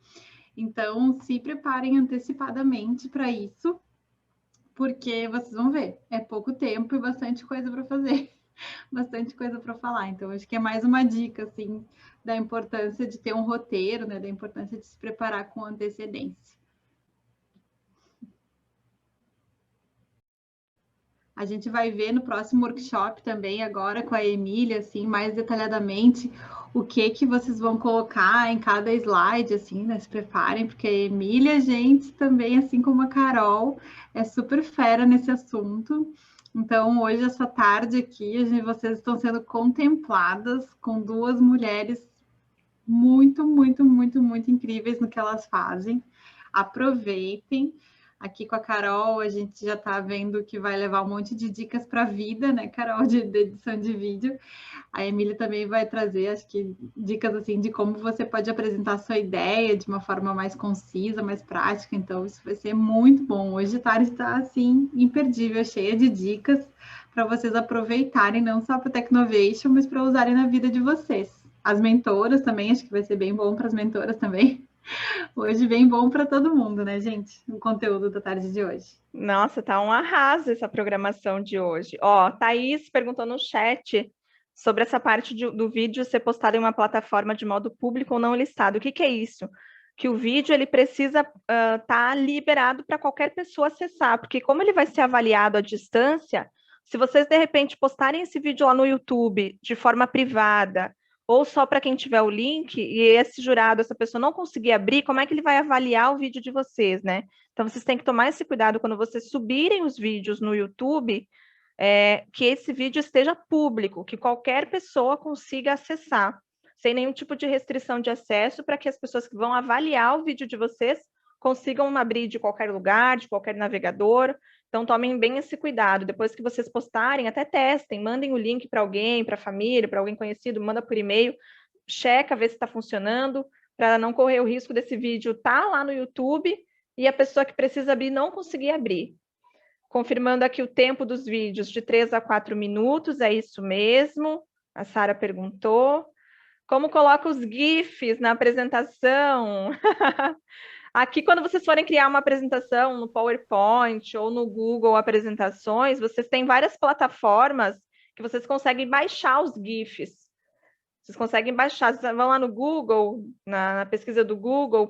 Então, se preparem antecipadamente para isso, porque vocês vão ver, é pouco tempo e bastante coisa para fazer, bastante coisa para falar. Então, acho que é mais uma dica, assim, da importância de ter um roteiro, né, da importância de se preparar com antecedência. A gente vai ver no próximo workshop também, agora com a Emília, assim, mais detalhadamente, o que vocês vão colocar em cada slide, assim, né? Se preparem, porque a Emília, gente, também, assim como a Carol, é super fera nesse assunto. Então, hoje, essa tarde aqui, vocês estão sendo contempladas com 2 mulheres muito, muito, muito, muito incríveis no que elas fazem. Aproveitem. Aqui com a Carol, a gente já está vendo que vai levar um monte de dicas para a vida, né, Carol, de edição de vídeo. A Emília também vai trazer, acho que, dicas assim de como você pode apresentar a sua ideia de uma forma mais concisa, mais prática. Então, isso vai ser muito bom. Hoje a tarde está, assim, imperdível, cheia de dicas para vocês aproveitarem, não só para o Tecnovation, mas para usarem na vida de vocês. As mentoras também, acho que vai ser bem bom para as mentoras também. Hoje bem bom para todo mundo, né, gente? O conteúdo da tarde de hoje. Nossa, tá um arraso essa programação de hoje. Ó, Thaís perguntou no chat sobre essa parte do vídeo ser postado em uma plataforma de modo público ou não listado. O que é isso? Que o vídeo ele precisa estar liberado para qualquer pessoa acessar, porque como ele vai ser avaliado à distância, Se vocês, de repente, postarem esse vídeo lá no YouTube de forma privada, ou só para quem tiver o link, e esse jurado, essa pessoa não conseguir abrir, como é que ele vai avaliar o vídeo de vocês, né? Então, vocês têm que tomar esse cuidado quando vocês subirem os vídeos no YouTube, que esse vídeo esteja público, que qualquer pessoa consiga acessar, sem nenhum tipo de restrição de acesso, para que as pessoas que vão avaliar o vídeo de vocês consigam abrir de qualquer lugar, de qualquer navegador. Então, tomem bem esse cuidado. Depois que vocês postarem, até testem, mandem o link para alguém, para a família, para alguém conhecido, manda por e-mail, checa, vê se está funcionando, para não correr o risco desse vídeo estar lá no YouTube e a pessoa que precisa abrir não conseguir abrir. Confirmando aqui o tempo dos vídeos, de 3 a 4 minutos, é isso mesmo. A Sara perguntou. Como coloca os GIFs na apresentação? Aqui, quando vocês forem criar uma apresentação no PowerPoint ou no Google Apresentações, vocês têm várias plataformas que vocês conseguem baixar os GIFs. Vocês conseguem baixar, vocês vão lá no Google, na pesquisa do Google,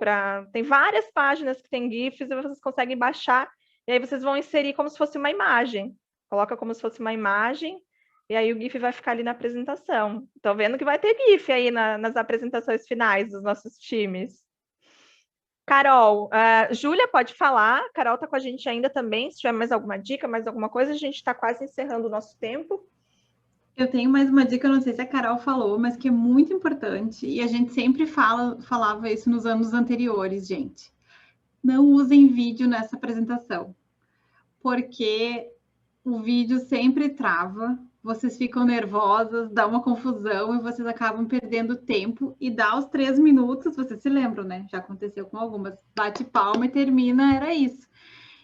tem várias páginas que tem GIFs e vocês conseguem baixar, e aí vocês vão inserir como se fosse uma imagem. Coloca como se fosse uma imagem, e aí o GIF vai ficar ali na apresentação. Estou vendo que vai ter GIF aí nas apresentações finais dos nossos times. Carol, Júlia pode falar, Carol está com a gente ainda também, se tiver mais alguma dica, mais alguma coisa, a gente está quase encerrando o nosso tempo. Eu tenho mais uma dica, eu não sei se a Carol falou, mas que é muito importante, e a gente sempre falava isso nos anos anteriores, gente. Não usem vídeo nessa apresentação, porque o vídeo sempre trava, vocês ficam nervosas, dá uma confusão e vocês acabam perdendo tempo, e dá os 3 minutos, vocês se lembram, né? Já aconteceu com algumas, bate palma e termina, era isso.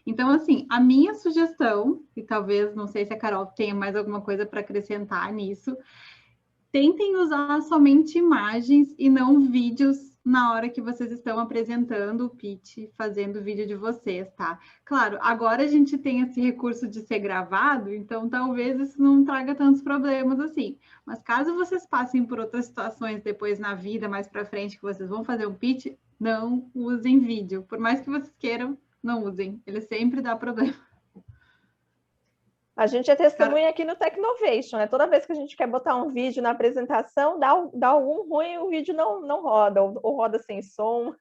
Então, assim, a minha sugestão, e talvez, não sei se a Carol tenha mais alguma coisa para acrescentar nisso, tentem usar somente imagens e não vídeos na hora que vocês estão apresentando o pitch, fazendo o vídeo de vocês, tá? Claro, agora a gente tem esse recurso de ser gravado, então talvez isso não traga tantos problemas assim. Mas caso vocês passem por outras situações depois na vida, mais para frente, que vocês vão fazer um pitch, não usem vídeo. Por mais que vocês queiram, não usem. Ele sempre dá problema. A gente é testemunha aqui no Technovation, né? Toda vez que a gente quer botar um vídeo na apresentação, dá algum ruim, o vídeo não roda, ou roda sem som.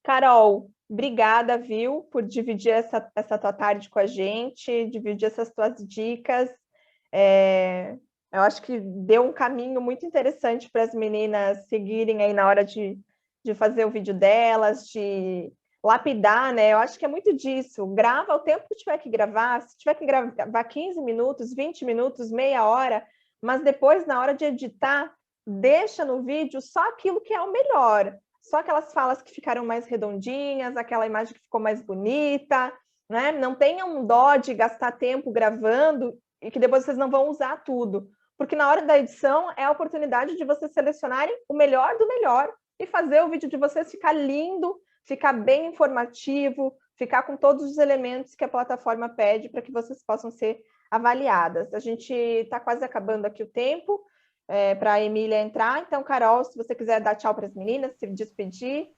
Carol, obrigada, viu, por dividir essa tua tarde com a gente, dividir essas tuas dicas. Eu acho que deu um caminho muito interessante para as meninas seguirem aí na hora de fazer o vídeo delas, de lapidar, né? Eu acho que é muito disso. Grava o tempo que tiver que gravar, se tiver que gravar 15 minutos, 20 minutos, meia hora, mas depois, na hora de editar, deixa no vídeo só aquilo que é o melhor. Só aquelas falas que ficaram mais redondinhas, aquela imagem que ficou mais bonita, né? Não tenham dó de gastar tempo gravando e que depois vocês não vão usar tudo. Porque na hora da edição é a oportunidade de vocês selecionarem o melhor do melhor e fazer o vídeo de vocês ficar lindo, ficar bem informativo, ficar com todos os elementos que a plataforma pede para que vocês possam ser avaliadas. A gente está quase acabando aqui o tempo para a Emília entrar. Então, Carol, se você quiser dar tchau para as meninas, se despedir,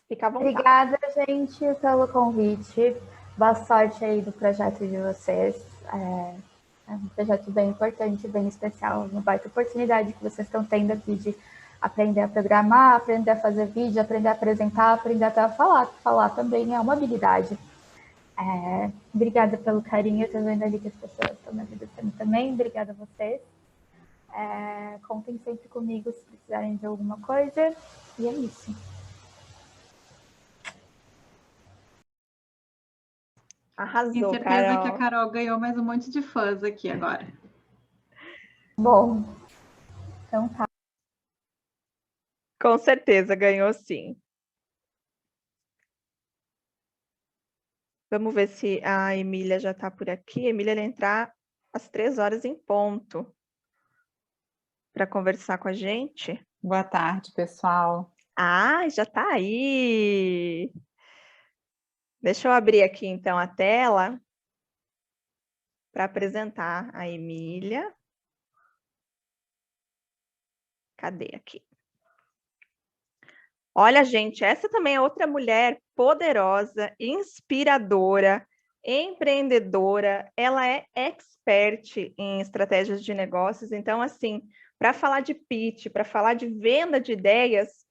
fica à vontade. Obrigada, gente, pelo convite. Boa sorte aí do projeto de vocês. É um projeto bem importante, bem especial, uma baita oportunidade que vocês estão tendo aqui de aprender a programar, aprender a fazer vídeo, aprender a apresentar, aprender até a falar. Falar também é uma habilidade. Obrigada pelo carinho, estou vendo ali que as pessoas estão me agradecendo também. Obrigada a vocês. Contem sempre comigo se precisarem de alguma coisa. E é isso. Arrasou, tenho certeza Carol. que a Carol ganhou mais um monte de fãs aqui agora. Bom, então tá. Com certeza, ganhou sim. Vamos ver se a Emília já está por aqui. A Emília vai entrar às 3 horas em ponto para conversar com a gente. Boa tarde, pessoal. Ah, já está aí! Deixa eu abrir aqui, então, a tela para apresentar a Emília. Cadê aqui? Olha, gente, essa também é outra mulher poderosa, inspiradora, empreendedora, ela é expert em estratégias de negócios. Então, assim, para falar de pitch, para falar de venda de ideias,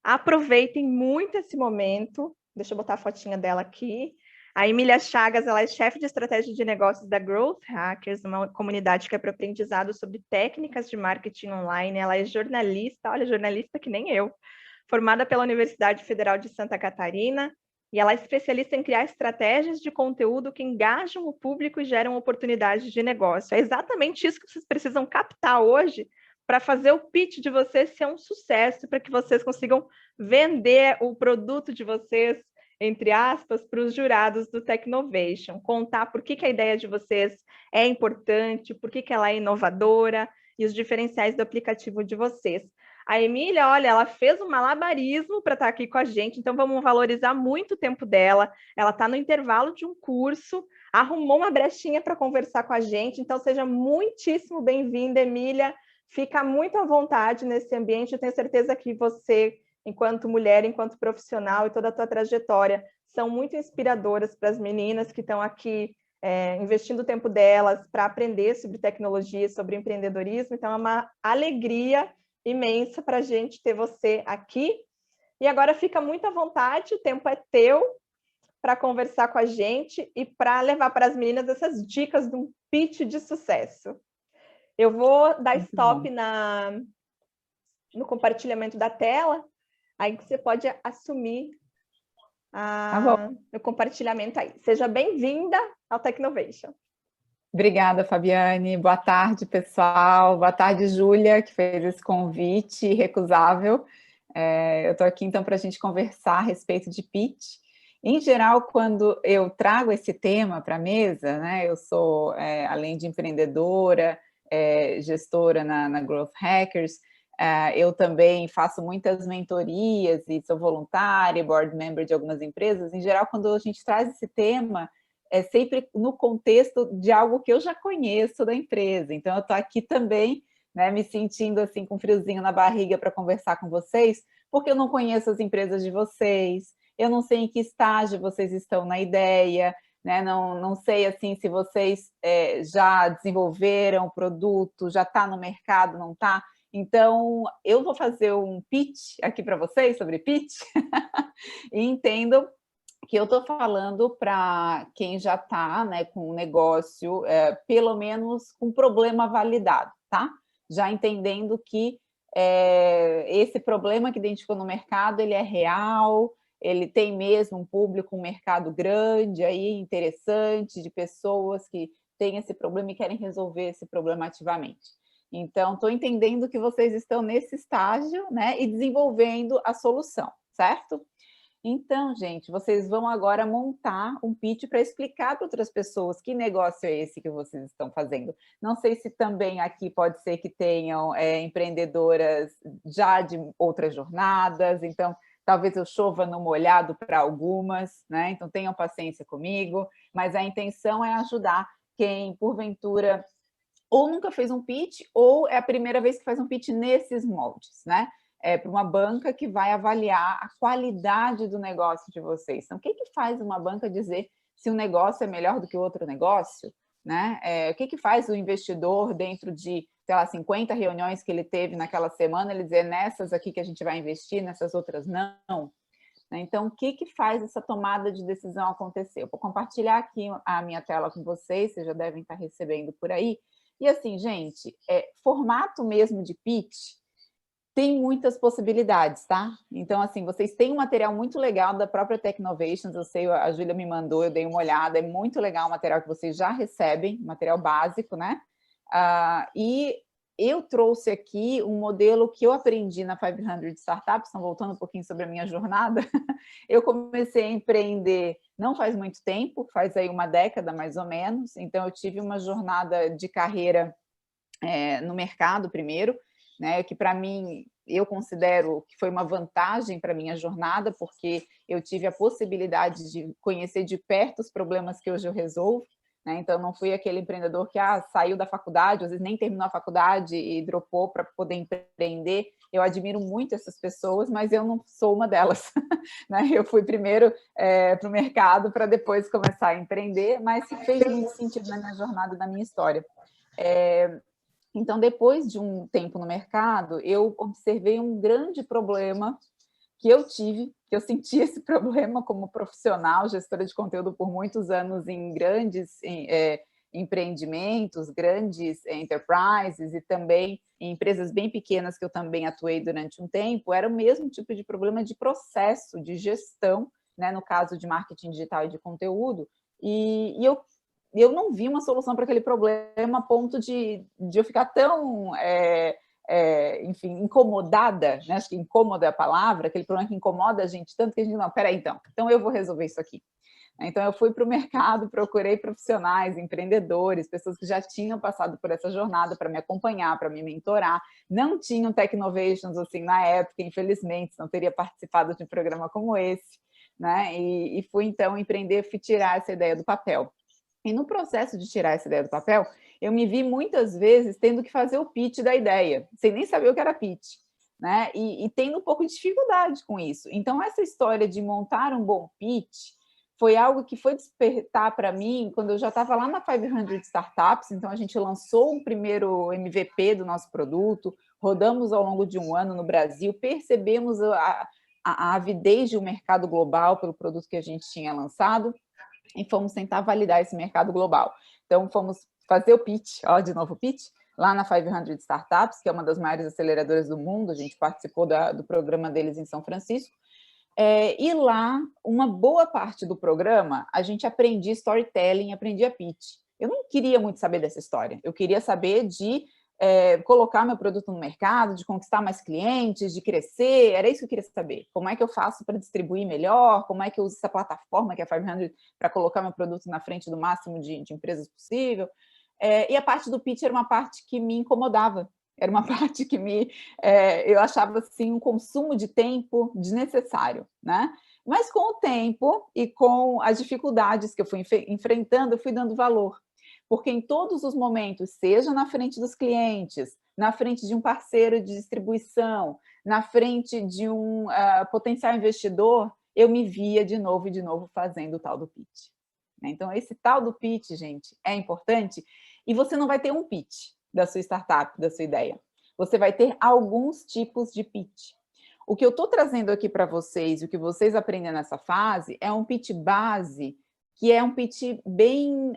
aproveitem muito esse momento. Deixa eu botar a fotinha dela aqui. A Emília Chagas, ela é chefe de estratégia de negócios da Growth Hackers, uma comunidade que é para aprendizado sobre técnicas de marketing online. Ela é jornalista, olha, jornalista que nem eu, formada pela Universidade Federal de Santa Catarina, e ela é especialista em criar estratégias de conteúdo que engajam o público e geram oportunidades de negócio. É exatamente isso que vocês precisam captar hoje para fazer o pitch de vocês ser um sucesso, para que vocês consigam vender o produto de vocês, entre aspas, para os jurados do Technovation, contar por que a ideia de vocês é importante, por que ela é inovadora e os diferenciais do aplicativo de vocês. A Emília, olha, ela fez um malabarismo para estar aqui com a gente, então vamos valorizar muito o tempo dela. Ela está no intervalo de um curso, arrumou uma brechinha para conversar com a gente, então seja muitíssimo bem-vinda, Emília. Fica muito à vontade nesse ambiente, eu tenho certeza que você, enquanto mulher, enquanto profissional e toda a tua trajetória, são muito inspiradoras para as meninas que estão aqui investindo o tempo delas para aprender sobre tecnologia, sobre empreendedorismo. Então, é uma alegria imensa para a gente ter você aqui. E agora fica muito à vontade, o tempo é teu para conversar com a gente e para levar para as meninas essas dicas de um pitch de sucesso. Eu vou dar stop no compartilhamento da tela, aí você pode assumir o compartilhamento aí. Seja bem-vinda ao Technovation. Obrigada, Fabiane. Boa tarde, pessoal. Boa tarde, Júlia, que fez esse convite irrecusável. Eu estou aqui, então, para a gente conversar a respeito de pitch. Em geral, quando eu trago esse tema para a mesa, né, eu sou, além de empreendedora, gestora na Growth Hackers, eu também faço muitas mentorias e sou voluntária, board member de algumas empresas. Em geral, quando a gente traz esse tema, é sempre no contexto de algo que eu já conheço da empresa. Então, eu estou aqui também, né, me sentindo assim com um friozinho na barriga para conversar com vocês, porque eu não conheço as empresas de vocês, eu não sei em que estágio vocês estão na ideia, né? Não sei assim se vocês já desenvolveram o produto, já está no mercado, não está. Então, eu vou fazer um pitch aqui para vocês sobre pitch e entendo que eu estou falando para quem já está, né, com um negócio, pelo menos com problema validado, tá? Já entendendo que esse problema que identificou no mercado, ele é real, ele tem mesmo um público, um mercado grande, aí, interessante, de pessoas que têm esse problema e querem resolver esse problema ativamente. Então, estou entendendo que vocês estão nesse estágio, né, e desenvolvendo a solução, certo? Então, gente, vocês vão agora montar um pitch para explicar para outras pessoas que negócio é esse que vocês estão fazendo. Não sei se também aqui pode ser que tenham empreendedoras já de outras jornadas, então talvez eu chova no molhado para algumas, né? Então tenham paciência comigo, mas a intenção é ajudar quem, porventura, ou nunca fez um pitch, ou é a primeira vez que faz um pitch nesses moldes, né? Para uma banca que vai avaliar a qualidade do negócio de vocês. Então, o que faz uma banca dizer se um negócio é melhor do que o outro negócio? Né? O que faz o investidor, dentro de, sei lá, 50 reuniões que ele teve naquela semana, ele dizer nessas aqui que a gente vai investir, nessas outras não? Então, o que faz essa tomada de decisão acontecer? Eu vou compartilhar aqui a minha tela com vocês já devem estar recebendo por aí. E assim, gente, formato mesmo de pitch, tem muitas possibilidades, tá? Então, assim, vocês têm um material muito legal da própria Technovations, eu sei, a Júlia me mandou, eu dei uma olhada, é muito legal o material que vocês já recebem, material básico, né? E eu trouxe aqui um modelo que eu aprendi na 500 Startups, estão voltando um pouquinho sobre a minha jornada. Eu comecei a empreender não faz muito tempo, faz aí uma década mais ou menos, então eu tive uma jornada de carreira no mercado primeiro, né, que para mim, eu considero que foi uma vantagem para a minha jornada, porque eu tive a possibilidade de conhecer de perto os problemas que hoje eu resolvo, né? Então, não fui aquele empreendedor que saiu da faculdade, às vezes nem terminou a faculdade e dropou para poder empreender. Eu admiro muito essas pessoas, mas eu não sou uma delas, né? Eu fui primeiro para o mercado para depois começar a empreender, mas fez muito sentido na minha jornada, na minha história. Então, depois de um tempo no mercado, eu observei um grande problema que eu tive, que eu senti esse problema como profissional, gestora de conteúdo por muitos anos em grandes empreendimentos, grandes enterprises e também em empresas bem pequenas que eu também atuei durante um tempo, era o mesmo tipo de problema de processo, de gestão, né, no caso de marketing digital e de conteúdo, e eu não vi uma solução para aquele problema a ponto de eu ficar tão... enfim, incomodada, né? Acho que incômoda é a palavra, aquele problema que incomoda a gente tanto que a gente não, peraí, então eu vou resolver isso aqui. Então eu fui para o mercado, procurei profissionais, empreendedores, pessoas que já tinham passado por essa jornada para me acompanhar, para me mentorar, não tinham Technovations assim na época, infelizmente, não teria participado de um programa como esse, né? E fui então empreender, fui tirar essa ideia do papel. E no processo de tirar essa ideia do papel, eu me vi muitas vezes tendo que fazer o pitch da ideia, sem nem saber o que era pitch, né? E tendo um pouco de dificuldade com isso. Então, essa história de montar um bom pitch foi algo que foi despertar para mim quando eu já estava lá na 500 Startups, então a gente lançou um primeiro MVP do nosso produto, rodamos ao longo de um ano no Brasil, percebemos a avidez de um mercado global pelo produto que a gente tinha lançado, e fomos tentar validar esse mercado global. Então, fomos fazer o pitch, de novo o pitch, lá na 500 Startups, que é uma das maiores aceleradoras do mundo, a gente participou do programa deles em São Francisco, e lá, uma boa parte do programa, a gente aprendia storytelling, aprendia pitch. Eu não queria muito saber dessa história, eu queria saber de colocar meu produto no mercado, de conquistar mais clientes, de crescer, era isso que eu queria saber. Como é que eu faço para distribuir melhor? Como é que eu uso essa plataforma que é a 500 para colocar meu produto na frente do máximo de empresas possível? E a parte do pitch era uma parte que me incomodava, era uma parte que eu achava assim, um consumo de tempo desnecessário, né? Mas com o tempo e com as dificuldades que eu fui enfrentando, eu fui dando valor. Porque em todos os momentos, seja na frente dos clientes, na frente de um parceiro de distribuição, na frente de um potencial investidor, eu me via de novo e de novo fazendo o tal do pitch. Então, esse tal do pitch, gente, é importante, e você não vai ter um pitch da sua startup, da sua ideia. Você vai ter alguns tipos de pitch. O que eu estou trazendo aqui para vocês, o que vocês aprendem nessa fase, é um pitch base, que é um pitch bem,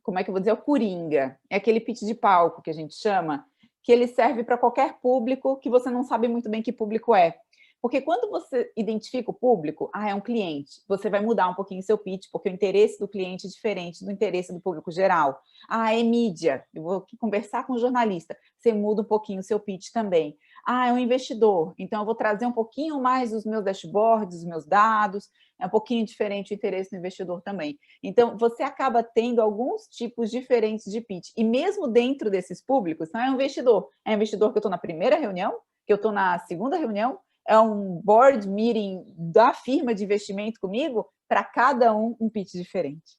como é que eu vou dizer, o coringa. É aquele pitch de palco que a gente chama, que ele serve para qualquer público que você não sabe muito bem que público é. Porque quando você identifica o público, é um cliente, você vai mudar um pouquinho o seu pitch, porque o interesse do cliente é diferente do interesse do público geral. É mídia, eu vou conversar com o jornalista, você muda um pouquinho o seu pitch também. É um investidor, então eu vou trazer um pouquinho mais os meus dashboards, os meus dados, é um pouquinho diferente o interesse do investidor também. Então, você acaba tendo alguns tipos diferentes de pitch, e mesmo dentro desses públicos, não é um investidor que eu estou na primeira reunião, que eu estou na segunda reunião, é um board meeting da firma de investimento comigo, para cada um pitch diferente.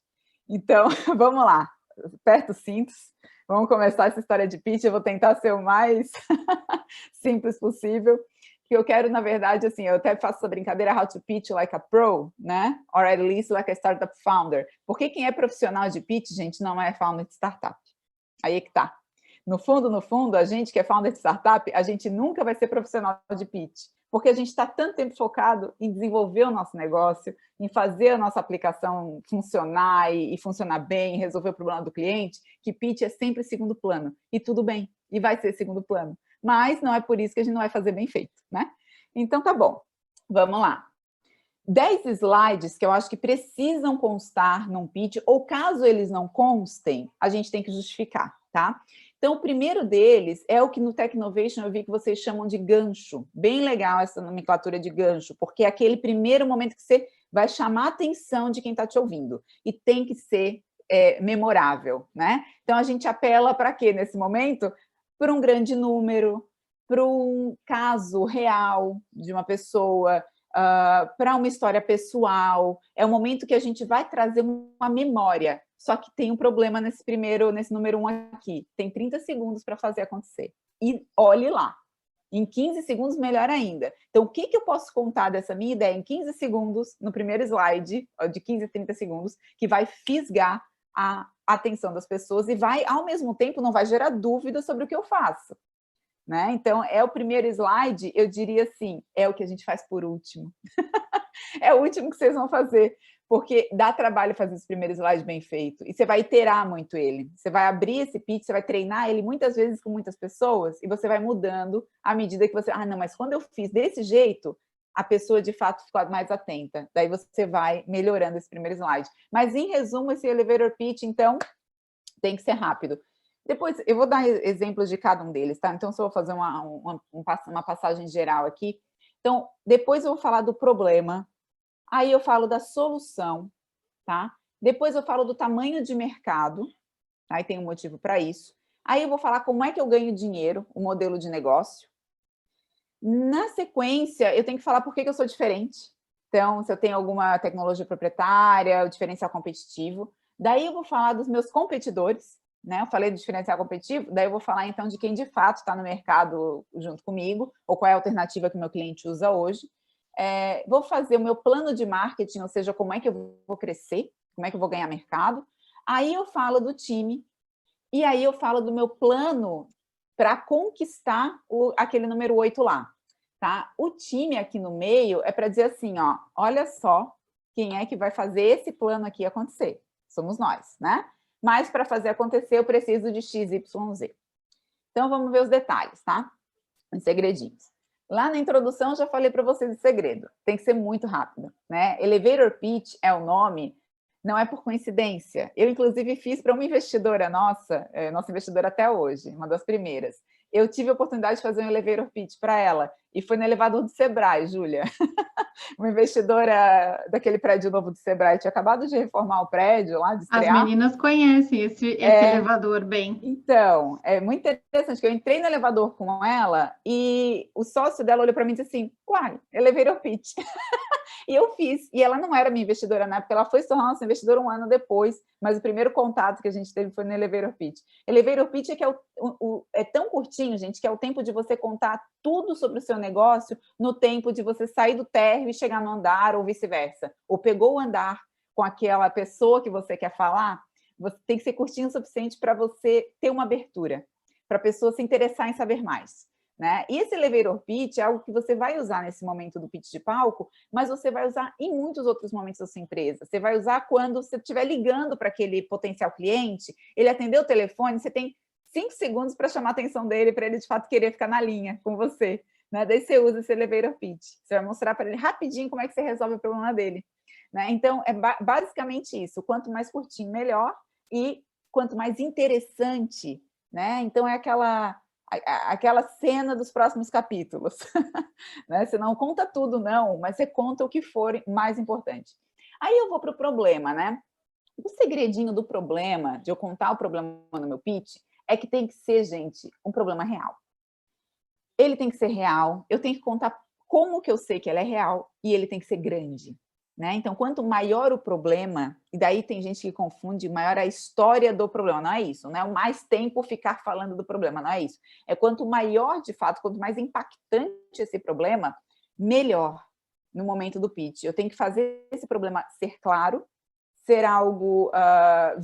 Então, vamos lá, aperta os cintos, vamos começar essa história de pitch, eu vou tentar ser o mais simples possível, que eu quero, na verdade, assim, eu até faço essa brincadeira, how to pitch like a pro, né? Or at least like a startup founder. Porque quem é profissional de pitch, gente, não é founder de startup. Aí é que tá. No fundo, a gente que é founder de startup, a gente nunca vai ser profissional de pitch, porque a gente está tanto tempo focado em desenvolver o nosso negócio, em fazer a nossa aplicação funcionar e funcionar bem, resolver o problema do cliente, que pitch é sempre segundo plano. E tudo bem, e vai ser segundo plano. Mas não é por isso que a gente não vai fazer bem feito, né? Então, tá bom. Vamos lá. 10 slides que eu acho que precisam constar num pitch, ou caso eles não constem, a gente tem que justificar, tá? Então, o primeiro deles é o que no Technovation eu vi que vocês chamam de gancho. Bem legal essa nomenclatura de gancho, porque é aquele primeiro momento que você vai chamar a atenção de quem está te ouvindo. E tem que ser memorável, né? Então, a gente apela para quê nesse momento? Para um grande número, para um caso real de uma pessoa, para uma história pessoal, é o momento que a gente vai trazer uma memória, só que tem um problema nesse número 1 aqui, tem 30 segundos para fazer acontecer, e olhe lá, em 15 segundos melhor ainda. Então, o que eu posso contar dessa minha ideia em 15 segundos, no primeiro slide, de 15 a 30 segundos, que vai fisgar a atenção das pessoas e vai, ao mesmo tempo, não vai gerar dúvida sobre o que eu faço. Né? Então, é o primeiro slide, eu diria assim, é o que a gente faz por último. É o último que vocês vão fazer, porque dá trabalho fazer esse primeiro slide bem feito, e você vai iterar muito ele. Você vai abrir esse pitch, você vai treinar ele muitas vezes com muitas pessoas, e você vai mudando à medida que você... Ah, não, mas quando eu fiz desse jeito, a pessoa de fato ficou mais atenta. Daí você vai melhorando esse primeiro slide. Mas, em resumo, esse elevator pitch, então, tem que ser rápido. Depois, eu vou dar exemplos de cada um deles, tá? Então, só vou fazer uma passagem geral aqui. Então, depois eu vou falar do problema, aí eu falo da solução, tá? Depois eu falo do tamanho de mercado, aí tem um motivo para isso. Aí eu vou falar como é que eu ganho dinheiro, o modelo de negócio. Na sequência, eu tenho que falar por que eu sou diferente. Então, se eu tenho alguma tecnologia proprietária, o diferencial competitivo. Daí eu vou falar dos meus competidores, né? Eu falei do diferencial competitivo, daí eu vou falar então de quem de fato está no mercado junto comigo, ou qual é a alternativa que o meu cliente usa hoje. Vou fazer o meu plano de marketing, ou seja, como é que eu vou crescer, como é que eu vou ganhar mercado. Aí eu falo do time, e aí eu falo do meu plano para conquistar aquele número 8 lá. Tá? O time aqui no meio é para dizer assim, ó, olha só quem é que vai fazer esse plano aqui acontecer. Somos nós, né? Mas para fazer acontecer eu preciso de X, Y, Z. Então vamos ver os detalhes, tá? Os segredinhos. Lá na introdução eu já falei para vocês o segredo. Tem que ser muito rápido, né? Elevator pitch é o nome, não é por coincidência. Eu, inclusive, fiz para uma investidora nossa investidora até hoje, uma das primeiras. Eu tive a oportunidade de fazer um elevator pitch para ela, e foi no elevador do Sebrae, Júlia. Uma investidora daquele prédio novo do Sebrae tinha acabado de reformar o prédio lá, de estrear. As meninas conhecem esse elevador bem. Então, é muito interessante que eu entrei no elevador com ela e o sócio dela olhou para mim e disse assim, uai, elevator pitch. E eu fiz, e ela não era minha investidora na época, ela foi se tornar nossa investidora um ano depois, mas o primeiro contato que a gente teve foi no elevator pitch. Elevator pitch é que é tão curtinho, gente, que é o tempo de você contar tudo sobre o seu negócio no tempo de você sair do térreo e chegar no andar, ou vice-versa. Ou pegou o andar com aquela pessoa que você quer falar, você tem que ser curtinho o suficiente para você ter uma abertura, para a pessoa se interessar em saber mais. Né? E esse elevator pitch é algo que você vai usar nesse momento do pitch de palco, mas você vai usar em muitos outros momentos da sua empresa. Você vai usar quando você estiver ligando para aquele potencial cliente, ele atendeu o telefone, você tem 5 segundos para chamar a atenção dele, para ele de fato querer ficar na linha com você. Né? Daí você usa esse elevator pitch. Você vai mostrar para ele rapidinho como é que você resolve o problema dele. Né? Então, é basicamente isso. Quanto mais curtinho, melhor. E quanto mais interessante. Né? Então, é aquela cena dos próximos capítulos. Né? Você não conta tudo, não, mas você conta o que for mais importante. Aí eu vou para o problema, né? O segredinho do problema, de eu contar o problema no meu pitch, é que tem que ser, gente, um problema real. Ele tem que ser real, eu tenho que contar como que eu sei que ele é real, e ele tem que ser grande. Né? Então, quanto maior o problema, e daí tem gente que confunde, maior a história do problema, não é isso, não é o mais tempo ficar falando do problema, não é isso. É quanto maior, de fato, quanto mais impactante esse problema, melhor no momento do pitch. Eu tenho que fazer esse problema ser claro, ser algo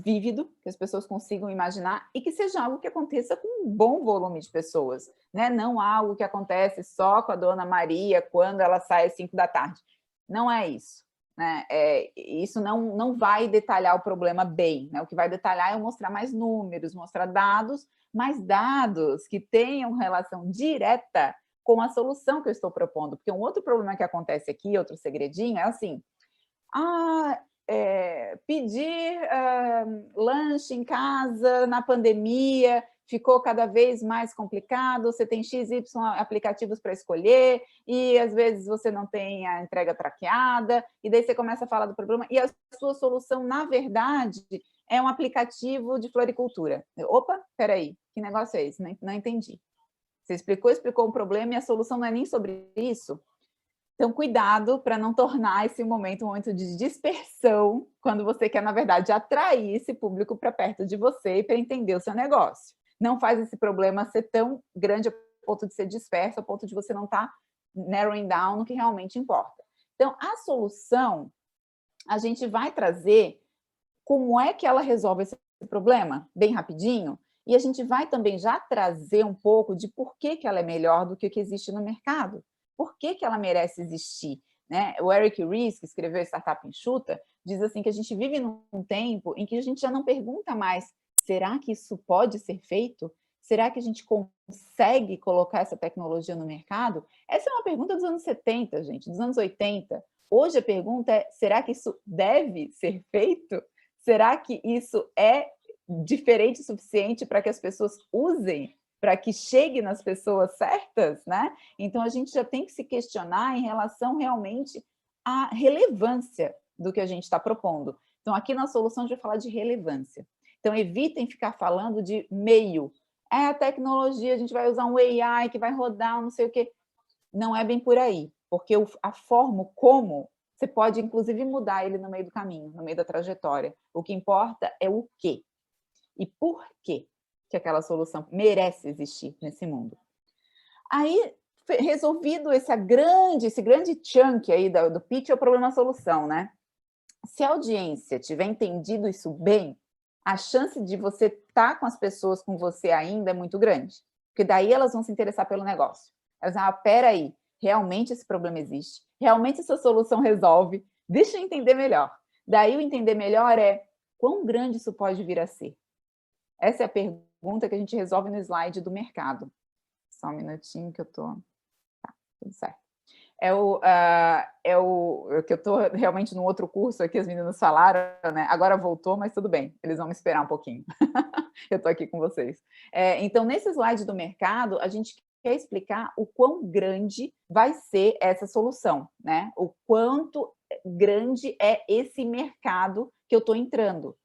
vívido, que as pessoas consigam imaginar, e que seja algo que aconteça com um bom volume de pessoas, né? Não algo que acontece só com a dona Maria quando ela sai às 5 da tarde. Não é isso. Né? Isso não vai detalhar o problema bem, né? O que vai detalhar é mostrar mais números, mostrar dados, mas dados que tenham relação direta com a solução que eu estou propondo, porque um outro problema que acontece aqui, outro segredinho, é assim, pedir lanche em casa na pandemia ficou cada vez mais complicado, você tem XY aplicativos para escolher, e às vezes você não tem a entrega traqueada, e daí você começa a falar do problema, e a sua solução, na verdade, é um aplicativo de floricultura. Opa, peraí, que negócio é esse? Não entendi. Você explicou um problema e a solução não é nem sobre isso. Então, cuidado para não tornar esse momento um momento de dispersão, quando você quer, na verdade, atrair esse público para perto de você e para entender o seu negócio. Não faz esse problema ser tão grande a ponto de ser disperso, a ponto de você não estar narrowing down no que realmente importa. Então, a solução, a gente vai trazer como é que ela resolve esse problema, bem rapidinho, e a gente vai também já trazer um pouco de por que ela é melhor do que o que existe no mercado. Por que ela merece existir? Né? O Eric Ries, que escreveu Startup Enxuta, diz assim que a gente vive num tempo em que a gente já não pergunta mais, será que isso pode ser feito? Será que a gente consegue colocar essa tecnologia no mercado? Essa é uma pergunta dos anos 70, gente, dos anos 80. Hoje a pergunta é, será que isso deve ser feito? Será que isso é diferente o suficiente para que as pessoas usem, para que chegue nas pessoas certas, né? Então, a gente já tem que se questionar em relação realmente à relevância do que a gente está propondo. Então, aqui na solução, a gente vai falar de relevância. Então, evitem ficar falando de meio. É a tecnologia, a gente vai usar um AI que vai rodar, não sei o quê. Não é bem por aí, porque a forma como, você pode, inclusive, mudar ele no meio do caminho, no meio da trajetória. O que importa é o quê. E por quê que aquela solução merece existir nesse mundo. Aí, resolvido esse grande chunk aí do pitch, é o problema-solução, né? Se a audiência tiver entendido isso bem, a chance de você estar com as pessoas com você ainda é muito grande. Porque daí elas vão se interessar pelo negócio. Elas vão, peraí, realmente esse problema existe? Realmente essa solução resolve? Deixa eu entender melhor. Daí o entender melhor é, quão grande isso pode vir a ser? Essa é a pergunta que a gente resolve no slide do mercado. Só um minutinho que eu tô... Tá, tudo certo. Que eu tô realmente no outro curso aqui, as meninas falaram, né? Agora voltou, mas tudo bem, eles vão me esperar um pouquinho. Eu tô aqui com vocês. Então, nesse slide do mercado, a gente quer explicar o quão grande vai ser essa solução, né? O quanto grande é esse mercado que eu tô entrando.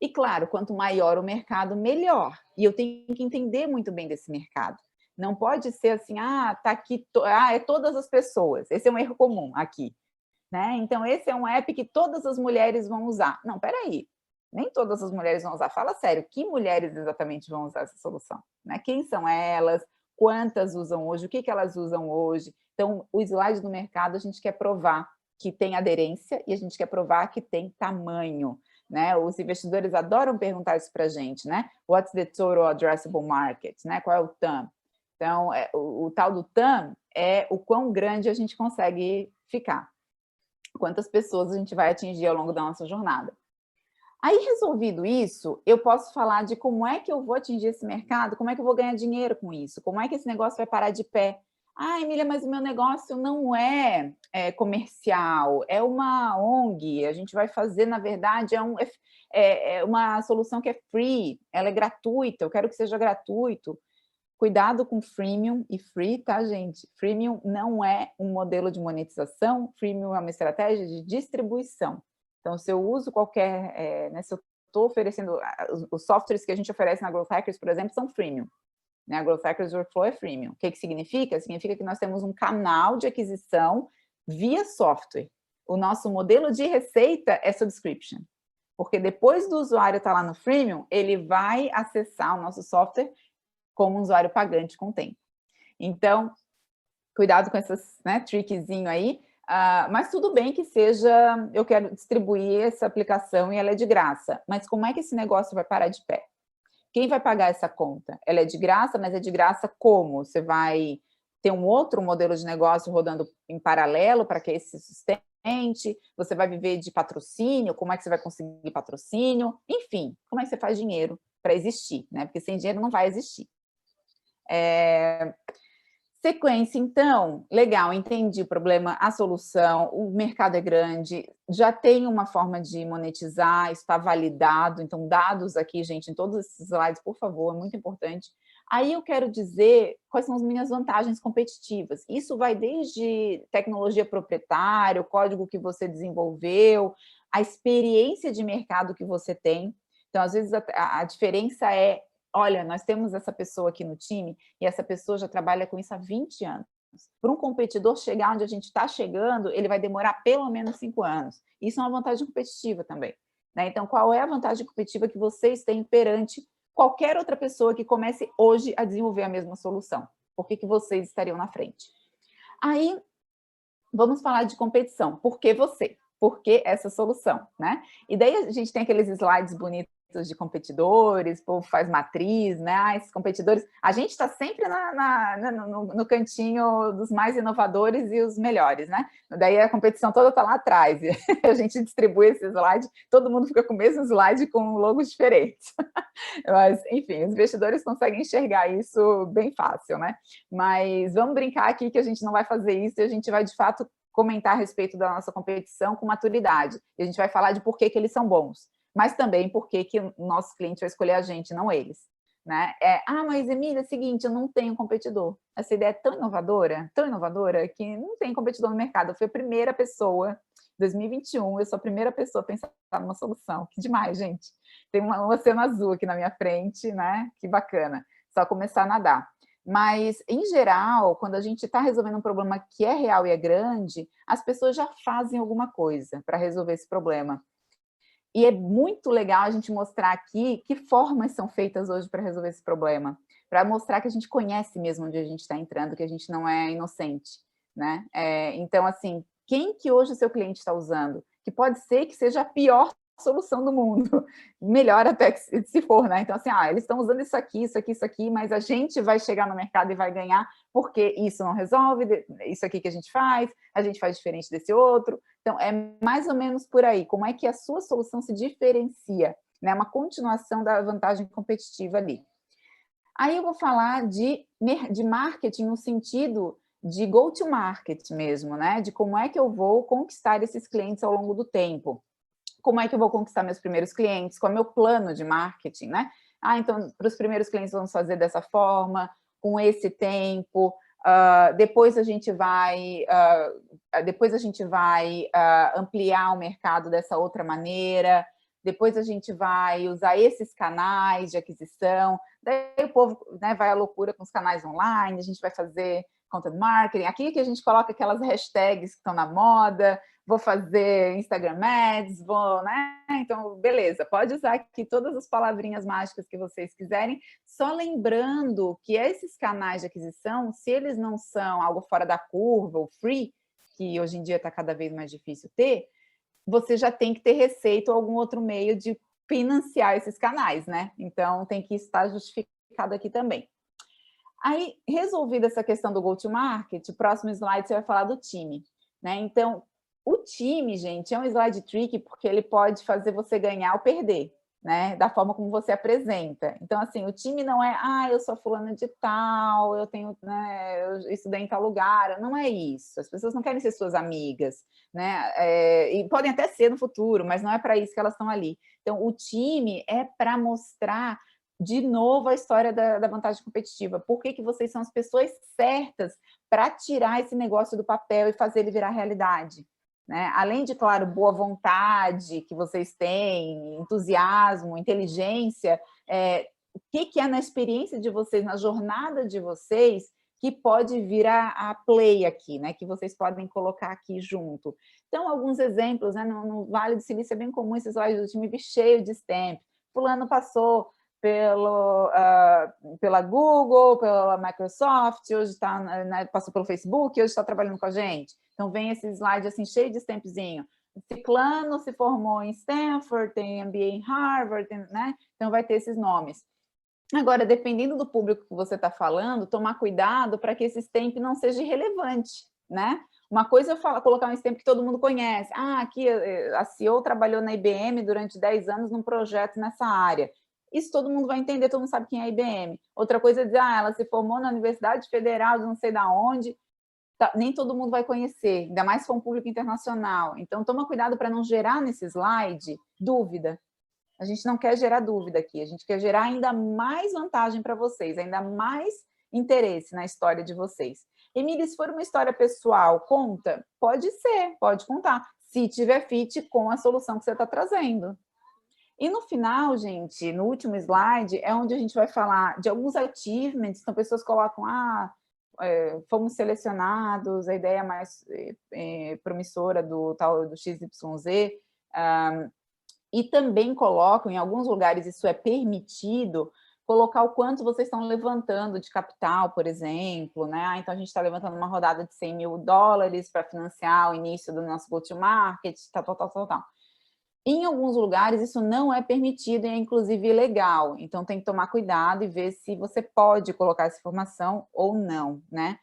E, claro, quanto maior o mercado, melhor. E eu tenho que entender muito bem desse mercado. Não pode ser assim, tá aqui, é todas as pessoas. Esse é um erro comum aqui. Né? Então, esse é um app que todas as mulheres vão usar. Não, peraí. Nem todas as mulheres vão usar. Fala sério, que mulheres exatamente vão usar essa solução? Né? Quem são elas? Quantas usam hoje? O que elas usam hoje? Então, o slide do mercado, a gente quer provar que tem aderência e a gente quer provar que tem tamanho. Né? Os investidores adoram perguntar isso para a gente, né? What's the total addressable market? Né? Qual é o TAM? Então, o tal do TAM é o quão grande a gente consegue ficar. Quantas pessoas a gente vai atingir ao longo da nossa jornada. Aí, resolvido isso, eu posso falar de como é que eu vou atingir esse mercado, como é que eu vou ganhar dinheiro com isso, como é que esse negócio vai parar de pé. Emília, mas o meu negócio não é comercial, é uma ONG, a gente vai fazer, na verdade, é uma solução que é free, ela é gratuita, eu quero que seja gratuito. Cuidado com freemium e free, tá, gente? Freemium não é um modelo de monetização, freemium é uma estratégia de distribuição. Então, se eu uso qualquer, se eu estou oferecendo, os softwares que a gente oferece na Growth Hackers, por exemplo, são freemium. Né? A Growth Hackers Workflow é freemium. O que significa? Significa que nós temos um canal de aquisição via software. O nosso modelo de receita é subscription. Porque depois do usuário estar lá no freemium, ele vai acessar o nosso software como um usuário pagante com o tempo. Então, cuidado com esses trickzinho aí, mas tudo bem que seja, eu quero distribuir essa aplicação e ela é de graça, mas como é que esse negócio vai parar de pé? Quem vai pagar essa conta? Ela é de graça, mas é de graça como? Você vai ter um outro modelo de negócio rodando em paralelo para que esse sustente? Você vai viver de patrocínio? Como é que você vai conseguir patrocínio? Enfim, como é que você faz dinheiro para existir? Né? Porque sem dinheiro não vai existir. Sequência, então, legal, entendi o problema, a solução, o mercado é grande, já tem uma forma de monetizar, está validado, então dados aqui, gente, em todos esses slides, por favor, é muito importante. Aí eu quero dizer quais são as minhas vantagens competitivas. Isso vai desde tecnologia proprietária, o código que você desenvolveu, a experiência de mercado que você tem. Então, às vezes, a diferença é, olha, nós temos essa pessoa aqui no time e essa pessoa já trabalha com isso há 20 anos. Para um competidor chegar onde a gente está chegando, ele vai demorar pelo menos 5 anos. Isso é uma vantagem competitiva também, né? Então, qual é a vantagem competitiva que vocês têm perante qualquer outra pessoa que comece hoje a desenvolver a mesma solução? Por que vocês estariam na frente? Aí, vamos falar de competição. Por que você? Por que essa solução, né? E daí a gente tem aqueles slides bonitos de competidores, o povo faz matriz, né? Esses competidores, a gente está sempre no cantinho dos mais inovadores e os melhores, né? Daí a competição toda está lá atrás, e a gente distribui esse slide, todo mundo fica com o mesmo slide com logos diferentes. Mas, enfim, os investidores conseguem enxergar isso bem fácil, né? Mas vamos brincar aqui que a gente não vai fazer isso e a gente vai, de fato, comentar a respeito da nossa competição com maturidade. E a gente vai falar de por que eles são bons, mas também por que o nosso cliente vai escolher a gente, não eles. Né? Mas Emília, é o seguinte, eu não tenho competidor. Essa ideia é tão inovadora que não tem competidor no mercado. Eu fui a primeira pessoa, 2021, eu sou a primeira pessoa a pensar numa solução. Que demais, gente. Tem um oceano azul aqui na minha frente, né? Que bacana. Só começar a nadar. Mas, em geral, quando a gente está resolvendo um problema que é real e é grande, as pessoas já fazem alguma coisa para resolver esse problema. E é muito legal a gente mostrar aqui que formas são feitas hoje para resolver esse problema, para mostrar que a gente conhece mesmo onde a gente está entrando, que a gente não é inocente, né? Então, assim, quem que hoje o seu cliente está usando? Que pode ser que seja a pior solução do mundo, melhor até que se for, né? Então, assim, eles estão usando isso aqui, mas a gente vai chegar no mercado e vai ganhar, porque isso não resolve, isso aqui que a gente faz diferente desse outro. Então, é mais ou menos por aí, como é que a sua solução se diferencia, né? Uma continuação da vantagem competitiva ali. Aí eu vou falar de marketing no sentido de go-to-market mesmo, né? De como é que eu vou conquistar esses clientes ao longo do tempo. Como é que eu vou conquistar meus primeiros clientes? Qual é o meu plano de marketing, né? Então, para os primeiros clientes vamos fazer dessa forma, com esse tempo. Depois a gente vai ampliar o mercado dessa outra maneira. Depois a gente vai usar esses canais de aquisição. Daí o povo, né, vai à loucura com os canais online. A gente vai fazer content marketing. Aqui que a gente coloca aquelas hashtags que estão na moda. Vou fazer Instagram Ads, né? Então, beleza, pode usar aqui todas as palavrinhas mágicas que vocês quiserem, só lembrando que esses canais de aquisição, se eles não são algo fora da curva, ou free, que hoje em dia está cada vez mais difícil ter, você já tem que ter receita ou algum outro meio de financiar esses canais, né? Então, tem que estar justificado aqui também. Aí, resolvida essa questão do go-to-market, o próximo slide você vai falar do time, né? Então, o time, gente, é um slide tricky porque ele pode fazer você ganhar ou perder, né? Da forma como você apresenta. Então, assim, o time não é, eu sou fulana de tal, eu tenho, né, eu estudei em tal lugar. Não é isso. As pessoas não querem ser suas amigas, né? E podem até ser no futuro, mas não é para isso que elas estão ali. Então, o time é para mostrar de novo a história da vantagem competitiva. Por que vocês são as pessoas certas para tirar esse negócio do papel e fazer ele virar realidade? Né? Além de, claro, boa vontade que vocês têm, entusiasmo, inteligência, o que é na experiência de vocês, na jornada de vocês, que pode vir a play aqui, né? Que vocês podem colocar aqui junto. Então, alguns exemplos, né? No Vale do Silício é bem comum esses slides do time cheio de stamp. Fulano passou pela Google, pela Microsoft, hoje passou pelo Facebook, hoje está trabalhando com a gente. Então, vem esse slide assim, cheio de stampzinho. Ciclano se formou em Stanford, tem MBA em Harvard, né? Então, vai ter esses nomes. Agora, dependendo do público que você está falando, tomar cuidado para que esse stamp não seja irrelevante, né? Uma coisa é colocar um stamp que todo mundo conhece. Aqui a CEO trabalhou na IBM durante 10 anos num projeto nessa área. Isso todo mundo vai entender, todo mundo sabe quem é a IBM. Outra coisa é dizer, ela se formou na Universidade Federal de não sei da onde, nem todo mundo vai conhecer, ainda mais se for um público internacional. Então, toma cuidado para não gerar nesse slide dúvida. A gente não quer gerar dúvida aqui, a gente quer gerar ainda mais vantagem para vocês, ainda mais interesse na história de vocês. Emília, se for uma história pessoal, conta? Pode ser, pode contar, se tiver fit com a solução que você está trazendo. E no final, gente, no último slide, é onde a gente vai falar de alguns achievements, então pessoas colocam, fomos selecionados, a ideia mais promissora do tal do XYZ, e também colocam, em alguns lugares isso é permitido, colocar o quanto vocês estão levantando de capital, por exemplo, né? Então, a gente está levantando uma rodada de $100 mil para financiar o início do nosso go-to-market, tal. Em alguns lugares, isso não é permitido e é, inclusive, ilegal. Então, tem que tomar cuidado e ver se você pode colocar essa informação ou não, né?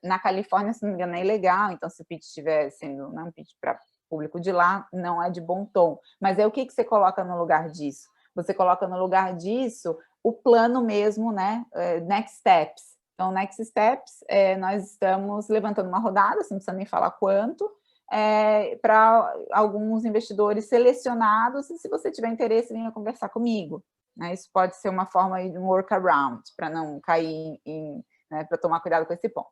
Na Califórnia, se não me engano, é ilegal. Então, se o pitch estiver sendo um pitch para público de lá, não é de bom tom. Mas o que você coloca no lugar disso? Você coloca no lugar disso o plano mesmo, né? Next Steps. Então, Next Steps, nós estamos levantando uma rodada, você não precisa nem falar quanto, para alguns investidores selecionados, e se você tiver interesse, venha conversar comigo. Né? Isso pode ser uma forma de um workaround, para não cair né, para tomar cuidado com esse ponto.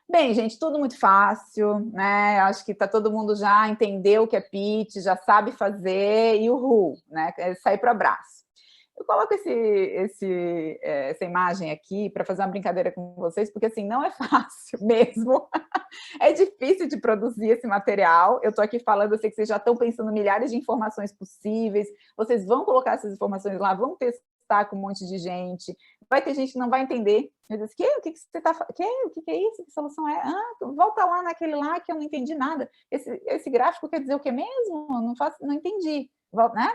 Bem, gente, tudo muito fácil, né? Acho que todo mundo já entendeu o que é pitch, já sabe fazer, e uhul, né? Sair para o abraço. Eu coloco essa imagem aqui para fazer uma brincadeira com vocês, porque assim, não é fácil mesmo. É difícil de produzir esse material. Eu estou aqui falando, eu sei que vocês já estão pensando milhares de informações possíveis, vocês vão colocar essas informações lá, vão testar com um monte de gente, vai ter gente que não vai entender. Eu diz, o que você está falando? O que é isso? Que solução é? Volta lá naquele lá que eu não entendi nada. Esse gráfico quer dizer o que mesmo? Não entendi. Né?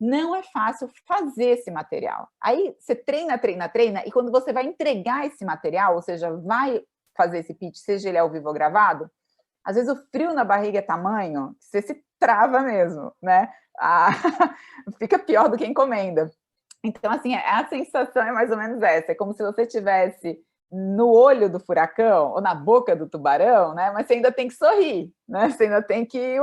Não é fácil fazer esse material. Aí você treina, e quando você vai entregar esse material, ou seja, vai fazer esse pitch, seja ele ao vivo ou gravado, às vezes o frio na barriga é tamanho que você se trava mesmo, né? Fica pior do que encomenda. Então, assim, a sensação é mais ou menos essa, é como se você estivesse no olho do furacão ou na boca do tubarão, né? Mas você ainda tem que sorrir, né? Você ainda tem que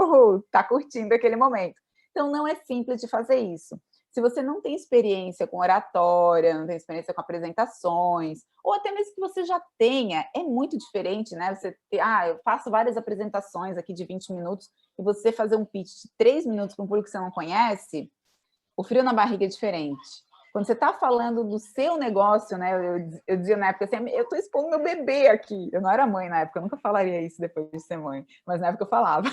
tá curtindo aquele momento. Então, não é simples de fazer isso. Se você não tem experiência com oratória, não tem experiência com apresentações, ou até mesmo que você já tenha, é muito diferente, né? Você eu faço várias apresentações aqui de 20 minutos, e você fazer um pitch de 3 minutos para um público que você não conhece, o frio na barriga é diferente. Quando você está falando do seu negócio, né? Eu dizia na época assim, eu estou expondo meu bebê aqui. Eu não era mãe na época, eu nunca falaria isso depois de ser mãe, mas na época eu falava.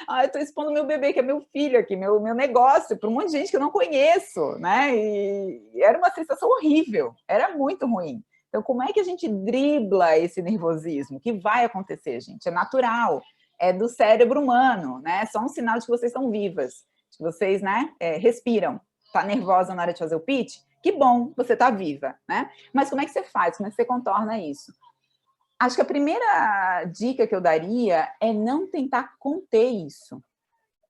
Eu estou expondo meu bebê, que é meu filho aqui, meu negócio, para um monte de gente que eu não conheço, né? E era uma sensação horrível, era muito ruim. Então, como é que a gente dribla esse nervosismo? O que vai acontecer, gente? É natural, é do cérebro humano, né? É só um sinal de que vocês estão vivas, de que vocês, né, respiram. Está nervosa na hora de fazer o pitch? Que bom, você está viva, né? Mas como é que você faz? Como é que você contorna isso? Acho que a primeira dica que eu daria é não tentar conter isso,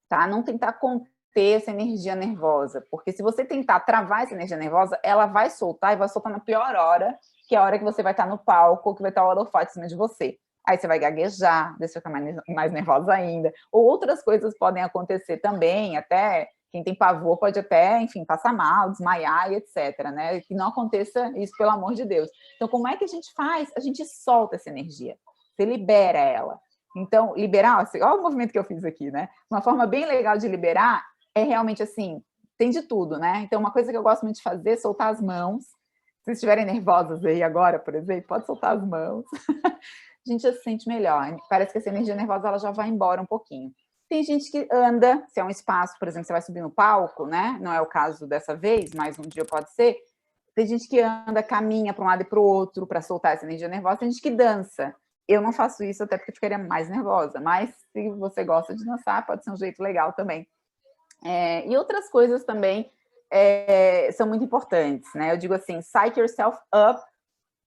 tá? Não tentar conter essa energia nervosa, porque se você tentar travar essa energia nervosa, ela vai soltar e vai soltar na pior hora, que é a hora que você vai estar no palco, ou que vai estar o holofote em cima de você. Aí você vai gaguejar, você vai ficar mais nervosa ainda. Ou outras coisas podem acontecer também, até quem tem pavor pode até, enfim, passar mal, desmaiar e etc, né? Que não aconteça isso, pelo amor de Deus. Então, como é que a gente faz? A gente solta essa energia, você libera ela. Então, liberar, assim, olha o movimento que eu fiz aqui, né? Uma forma bem legal de liberar é realmente assim, tem de tudo, né? Então, uma coisa que eu gosto muito de fazer é soltar as mãos. Se vocês estiverem nervosas aí agora, por exemplo, pode soltar as mãos. A gente já se sente melhor. Parece que essa energia nervosa ela já vai embora um pouquinho. Tem gente que anda, se é um espaço, por exemplo, você vai subir no palco, né? Não é o caso dessa vez, mas um dia pode ser. Tem gente que anda, caminha para um lado e para o outro para soltar essa energia nervosa. Tem gente que dança. Eu não faço isso até porque ficaria mais nervosa, mas se você gosta de dançar, pode ser um jeito legal também. E outras coisas também são muito importantes, né? Eu digo assim, psych yourself up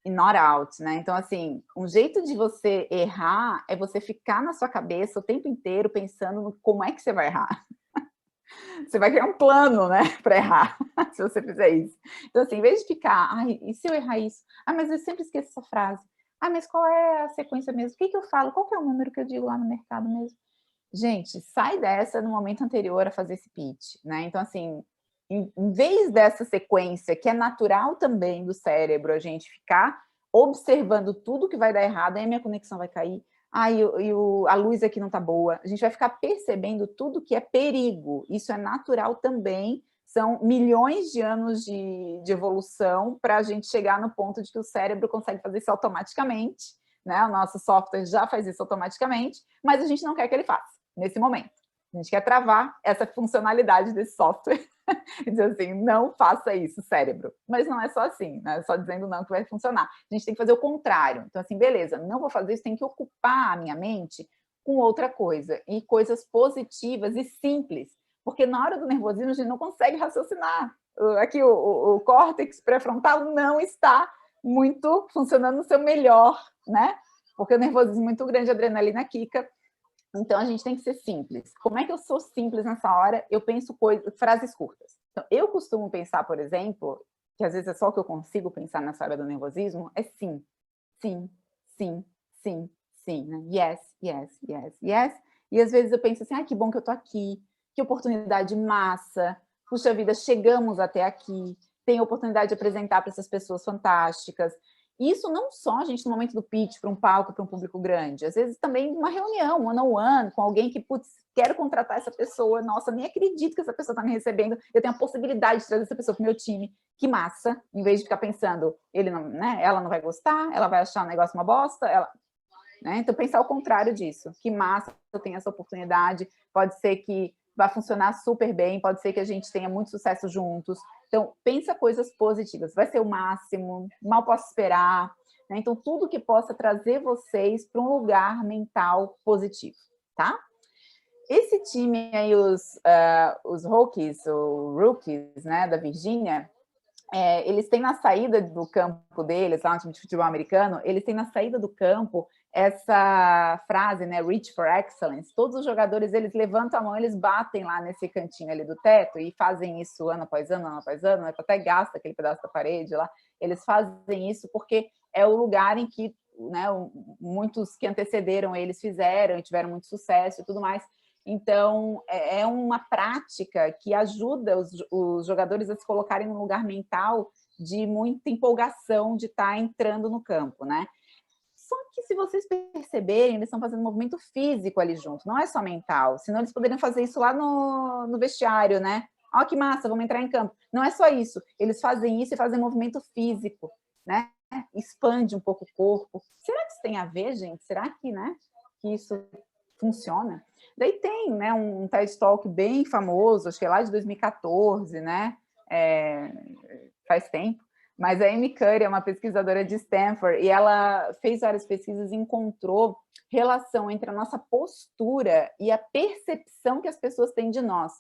e not out, né? Então, assim, um jeito de você errar é você ficar na sua cabeça o tempo inteiro pensando no como é que você vai errar. Você vai criar um plano, né, para errar, se você fizer isso. Então, assim, em vez de ficar, e se eu errar isso? Mas eu sempre esqueço essa frase. Mas qual é a sequência mesmo? O que eu falo? Qual que é o número que eu digo lá no mercado mesmo? Gente, sai dessa no momento anterior a fazer esse pitch, né? Então, assim, em vez dessa sequência, que é natural também do cérebro, a gente ficar observando tudo que vai dar errado, aí a minha conexão vai cair, a luz aqui não tá boa, a gente vai ficar percebendo tudo que é perigo, isso é natural também, são milhões de anos de evolução para a gente chegar no ponto de que o cérebro consegue fazer isso automaticamente, né? O nosso software já faz isso automaticamente, mas a gente não quer que ele faça nesse momento. A gente quer travar essa funcionalidade desse software e dizer assim, não faça isso, cérebro. Mas não é só assim, né? Só dizendo não que vai funcionar. A gente tem que fazer o contrário. Então, assim, beleza, não vou fazer isso, tem que ocupar a minha mente com outra coisa, e coisas positivas e simples, porque na hora do nervosismo a gente não consegue raciocinar. Aqui o córtex pré-frontal não está muito funcionando no seu melhor, né? Porque o nervosismo é muito grande, a adrenalina quica. Então, a gente tem que ser simples. Como é que eu sou simples nessa hora? Eu penso frases curtas. Então, eu costumo pensar, por exemplo, que às vezes é só o que eu consigo pensar nessa hora do nervosismo, é sim, sim, sim, sim, sim, né? Yes, yes, yes, yes. E às vezes eu penso assim, que bom que eu tô aqui, que oportunidade massa, puxa vida, chegamos até aqui, tenho a oportunidade de apresentar para essas pessoas fantásticas. Isso não só, gente, no momento do pitch, para um palco, para um público grande, às vezes também uma reunião, one-on-one, com alguém que, putz, quero contratar essa pessoa, nossa, nem acredito que essa pessoa está me recebendo, eu tenho a possibilidade de trazer essa pessoa para o meu time, que massa, em vez de ficar pensando, ele não, né, ela não vai gostar, ela vai achar o negócio uma bosta, ela... Né? Então, pensar o contrário disso, que massa, eu tenho essa oportunidade, pode ser que vai funcionar super bem, pode ser que a gente tenha muito sucesso juntos. Então, pensa coisas positivas, vai ser o máximo, mal posso esperar, né? Então, tudo que possa trazer vocês para um lugar mental positivo, tá? Esse time aí, os Rookies, né, da Virgínia, eles têm na saída do campo deles, lá no time de futebol americano, eles têm na saída do campo essa frase, né, reach for excellence. Todos os jogadores, eles levantam a mão, eles batem lá nesse cantinho ali do teto e fazem isso ano após ano, né, até gasta aquele pedaço da parede lá. Eles fazem isso porque é o lugar em que, né, muitos que antecederam eles fizeram e tiveram muito sucesso e tudo mais. Então, é uma prática que ajuda os jogadores a se colocarem num lugar mental de muita empolgação de estar entrando no campo, né? Só que, se vocês perceberem, eles estão fazendo movimento físico ali junto, não é só mental, senão eles poderiam fazer isso lá no vestiário, né? Ó, que massa, vamos entrar em campo. Não é só isso, eles fazem isso e fazem movimento físico, né? Expande um pouco o corpo. Será que isso tem a ver, gente? Será que, né, que isso funciona? Daí tem, né, um TED Talk bem famoso, acho que é lá de 2014, né? Faz tempo. Mas a Amy Cuddy é uma pesquisadora de Stanford e ela fez várias pesquisas e encontrou relação entre a nossa postura e a percepção que as pessoas têm de nós.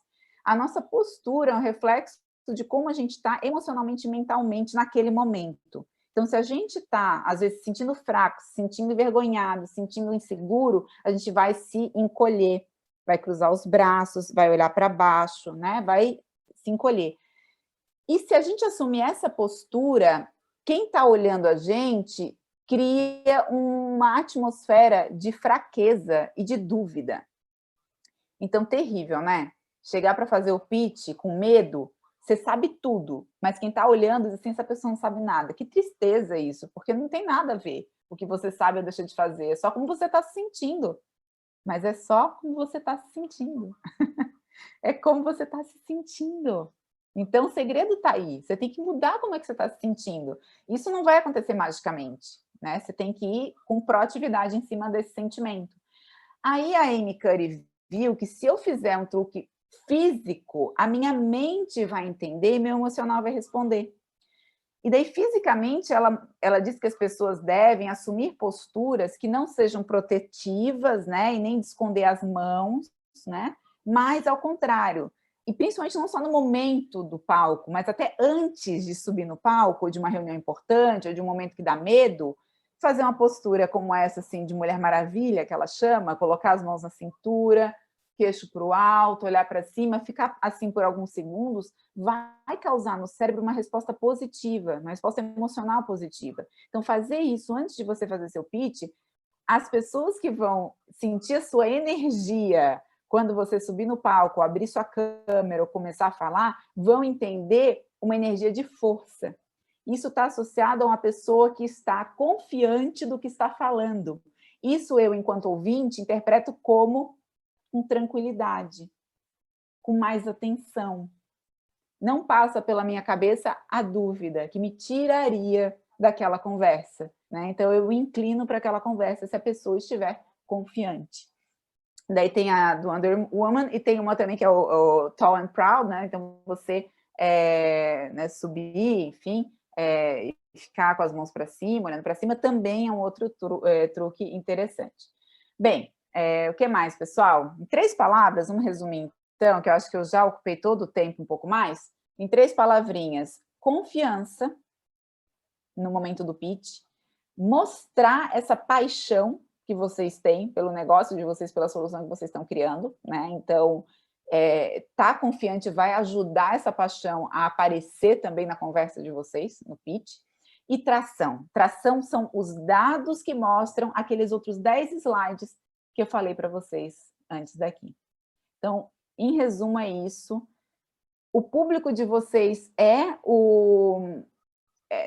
A nossa postura é um reflexo de como a gente está emocionalmente e mentalmente naquele momento. Então, se a gente está, às vezes, se sentindo fraco, se sentindo envergonhado, se sentindo inseguro, a gente vai se encolher, vai cruzar os braços, vai olhar para baixo, né? Vai se encolher. E se a gente assumir essa postura, quem está olhando a gente cria uma atmosfera de fraqueza e de dúvida. Então, terrível, né? Chegar para fazer o pitch com medo, você sabe tudo, mas quem está olhando diz assim, essa pessoa não sabe nada. Que tristeza isso, porque não tem nada a ver o que você sabe ou deixa de fazer, é só como você está se sentindo. Mas é só como você está se sentindo. É como você está se sentindo. Então, o segredo está aí. Você tem que mudar como é que você está se sentindo. Isso não vai acontecer magicamente, né? Você tem que ir com proatividade em cima desse sentimento. Aí a Amy Cuddy viu que se eu fizer um truque físico, a minha mente vai entender e meu emocional vai responder. E daí, fisicamente, ela diz que as pessoas devem assumir posturas que não sejam protetivas, né? E nem de esconder as mãos, né? Mas, ao contrário, e principalmente não só no momento do palco, mas até antes de subir no palco, de uma reunião importante, ou de um momento que dá medo, fazer uma postura como essa, assim, de Mulher Maravilha, que ela chama, colocar as mãos na cintura, queixo para o alto, olhar para cima, ficar assim por alguns segundos, vai causar no cérebro uma resposta positiva, uma resposta emocional positiva. Então, fazer isso antes de você fazer seu pitch, as pessoas que vão sentir a sua energia quando você subir no palco, abrir sua câmera ou começar a falar, vão entender uma energia de força. Isso está associado a uma pessoa que está confiante do que está falando. Isso eu, enquanto ouvinte, interpreto como com tranquilidade, com mais atenção. Não passa pela minha cabeça a dúvida que me tiraria daquela conversa. né? Então, eu inclino para aquela conversa se a pessoa estiver confiante. Daí tem a do Wonder Woman e tem uma também que é o Tall and Proud, né? Então, você né, subir, enfim, e ficar com as mãos para cima, olhando para cima, também é um outro truque interessante. Bem, o que mais, pessoal? Em 3 palavras, um resuminho, então, que eu acho que eu já ocupei todo o tempo um pouco mais, em 3 palavrinhas: confiança no momento do pitch, mostrar essa paixão que vocês têm pelo negócio de vocês, pela solução que vocês estão criando, né? Então, tá confiante vai ajudar essa paixão a aparecer também na conversa de vocês, no pitch. E tração. Tração são os dados que mostram aqueles outros 10 slides que eu falei para vocês antes daqui. Então, em resumo, é isso. O público de vocês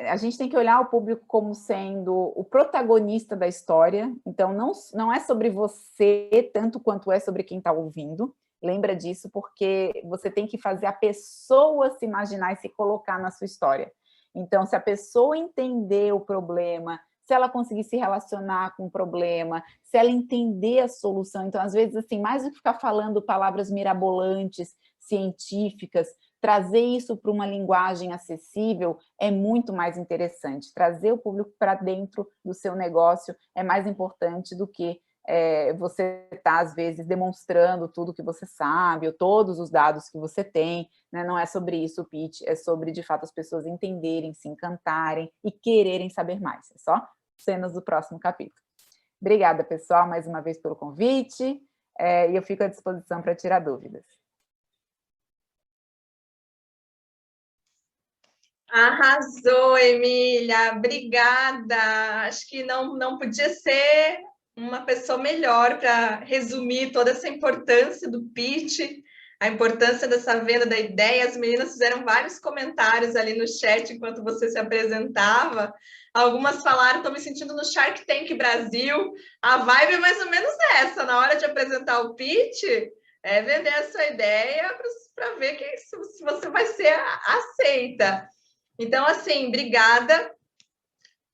a gente tem que olhar o público como sendo o protagonista da história, então não é sobre você tanto quanto é sobre quem está ouvindo. Lembra disso, porque você tem que fazer a pessoa se imaginar e se colocar na sua história. Então, se a pessoa entender o problema, se ela conseguir se relacionar com o problema, se ela entender a solução, então, às vezes, assim, mais do que ficar falando palavras mirabolantes, científicas, trazer isso para uma linguagem acessível é muito mais interessante. Trazer o público para dentro do seu negócio é mais importante do que você está, às vezes, demonstrando tudo que você sabe, ou todos os dados que você tem, né? Não é sobre isso o pitch, é sobre, de fato, as pessoas entenderem, se encantarem e quererem saber mais. É só cenas do próximo capítulo. Obrigada, pessoal, mais uma vez pelo convite, e eu fico à disposição para tirar dúvidas. Arrasou, Emília, obrigada. Acho que não podia ser uma pessoa melhor para resumir toda essa importância do pitch, a importância dessa venda da ideia. As meninas fizeram vários comentários ali no chat enquanto você se apresentava. Algumas falaram, estou me sentindo no Shark Tank Brasil. A vibe é mais ou menos essa, na hora de apresentar o pitch, é vender a sua ideia para ver se você vai ser aceita. Então, assim, obrigada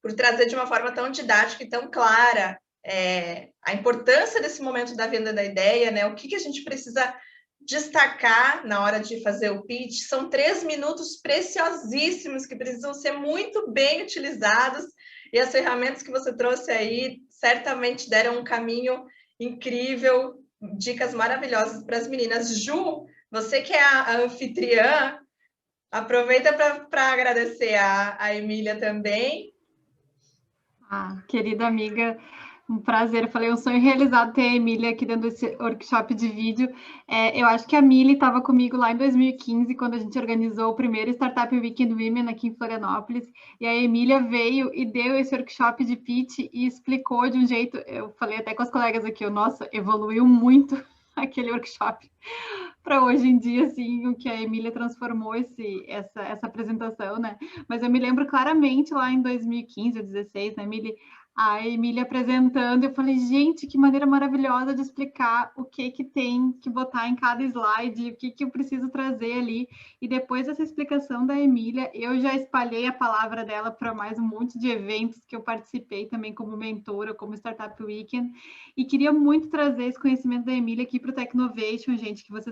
por trazer de uma forma tão didática e tão clara a importância desse momento da venda da ideia, né? O que a gente precisa destacar na hora de fazer o pitch. São 3 minutos preciosíssimos que precisam ser muito bem utilizados, e as ferramentas que você trouxe aí certamente deram um caminho incrível, dicas maravilhosas para as meninas. Ju, você que é a anfitriã, aproveita para agradecer a Emília também. Querida amiga, um prazer. Eu falei, um sonho realizado ter a Emília aqui dentro desse workshop de vídeo. Eu acho que a Mili estava comigo lá em 2015, quando a gente organizou o primeiro Startup Weekend Women aqui em Florianópolis, e a Emília veio e deu esse workshop de pitch e explicou de um jeito, eu falei até com as colegas aqui, nossa, evoluiu muito aquele workshop para hoje em dia, assim, o que a Emília transformou essa apresentação, né? Mas eu me lembro claramente lá em 2015 ou 2016, né, a Emília apresentando, eu falei, gente, que maneira maravilhosa de explicar o que tem que botar em cada slide, o que eu preciso trazer ali. E depois dessa explicação da Emília, eu já espalhei a palavra dela para mais um monte de eventos que eu participei também como mentora, como Startup Weekend, e queria muito trazer esse conhecimento da Emília aqui para o Technovation, gente, que vocês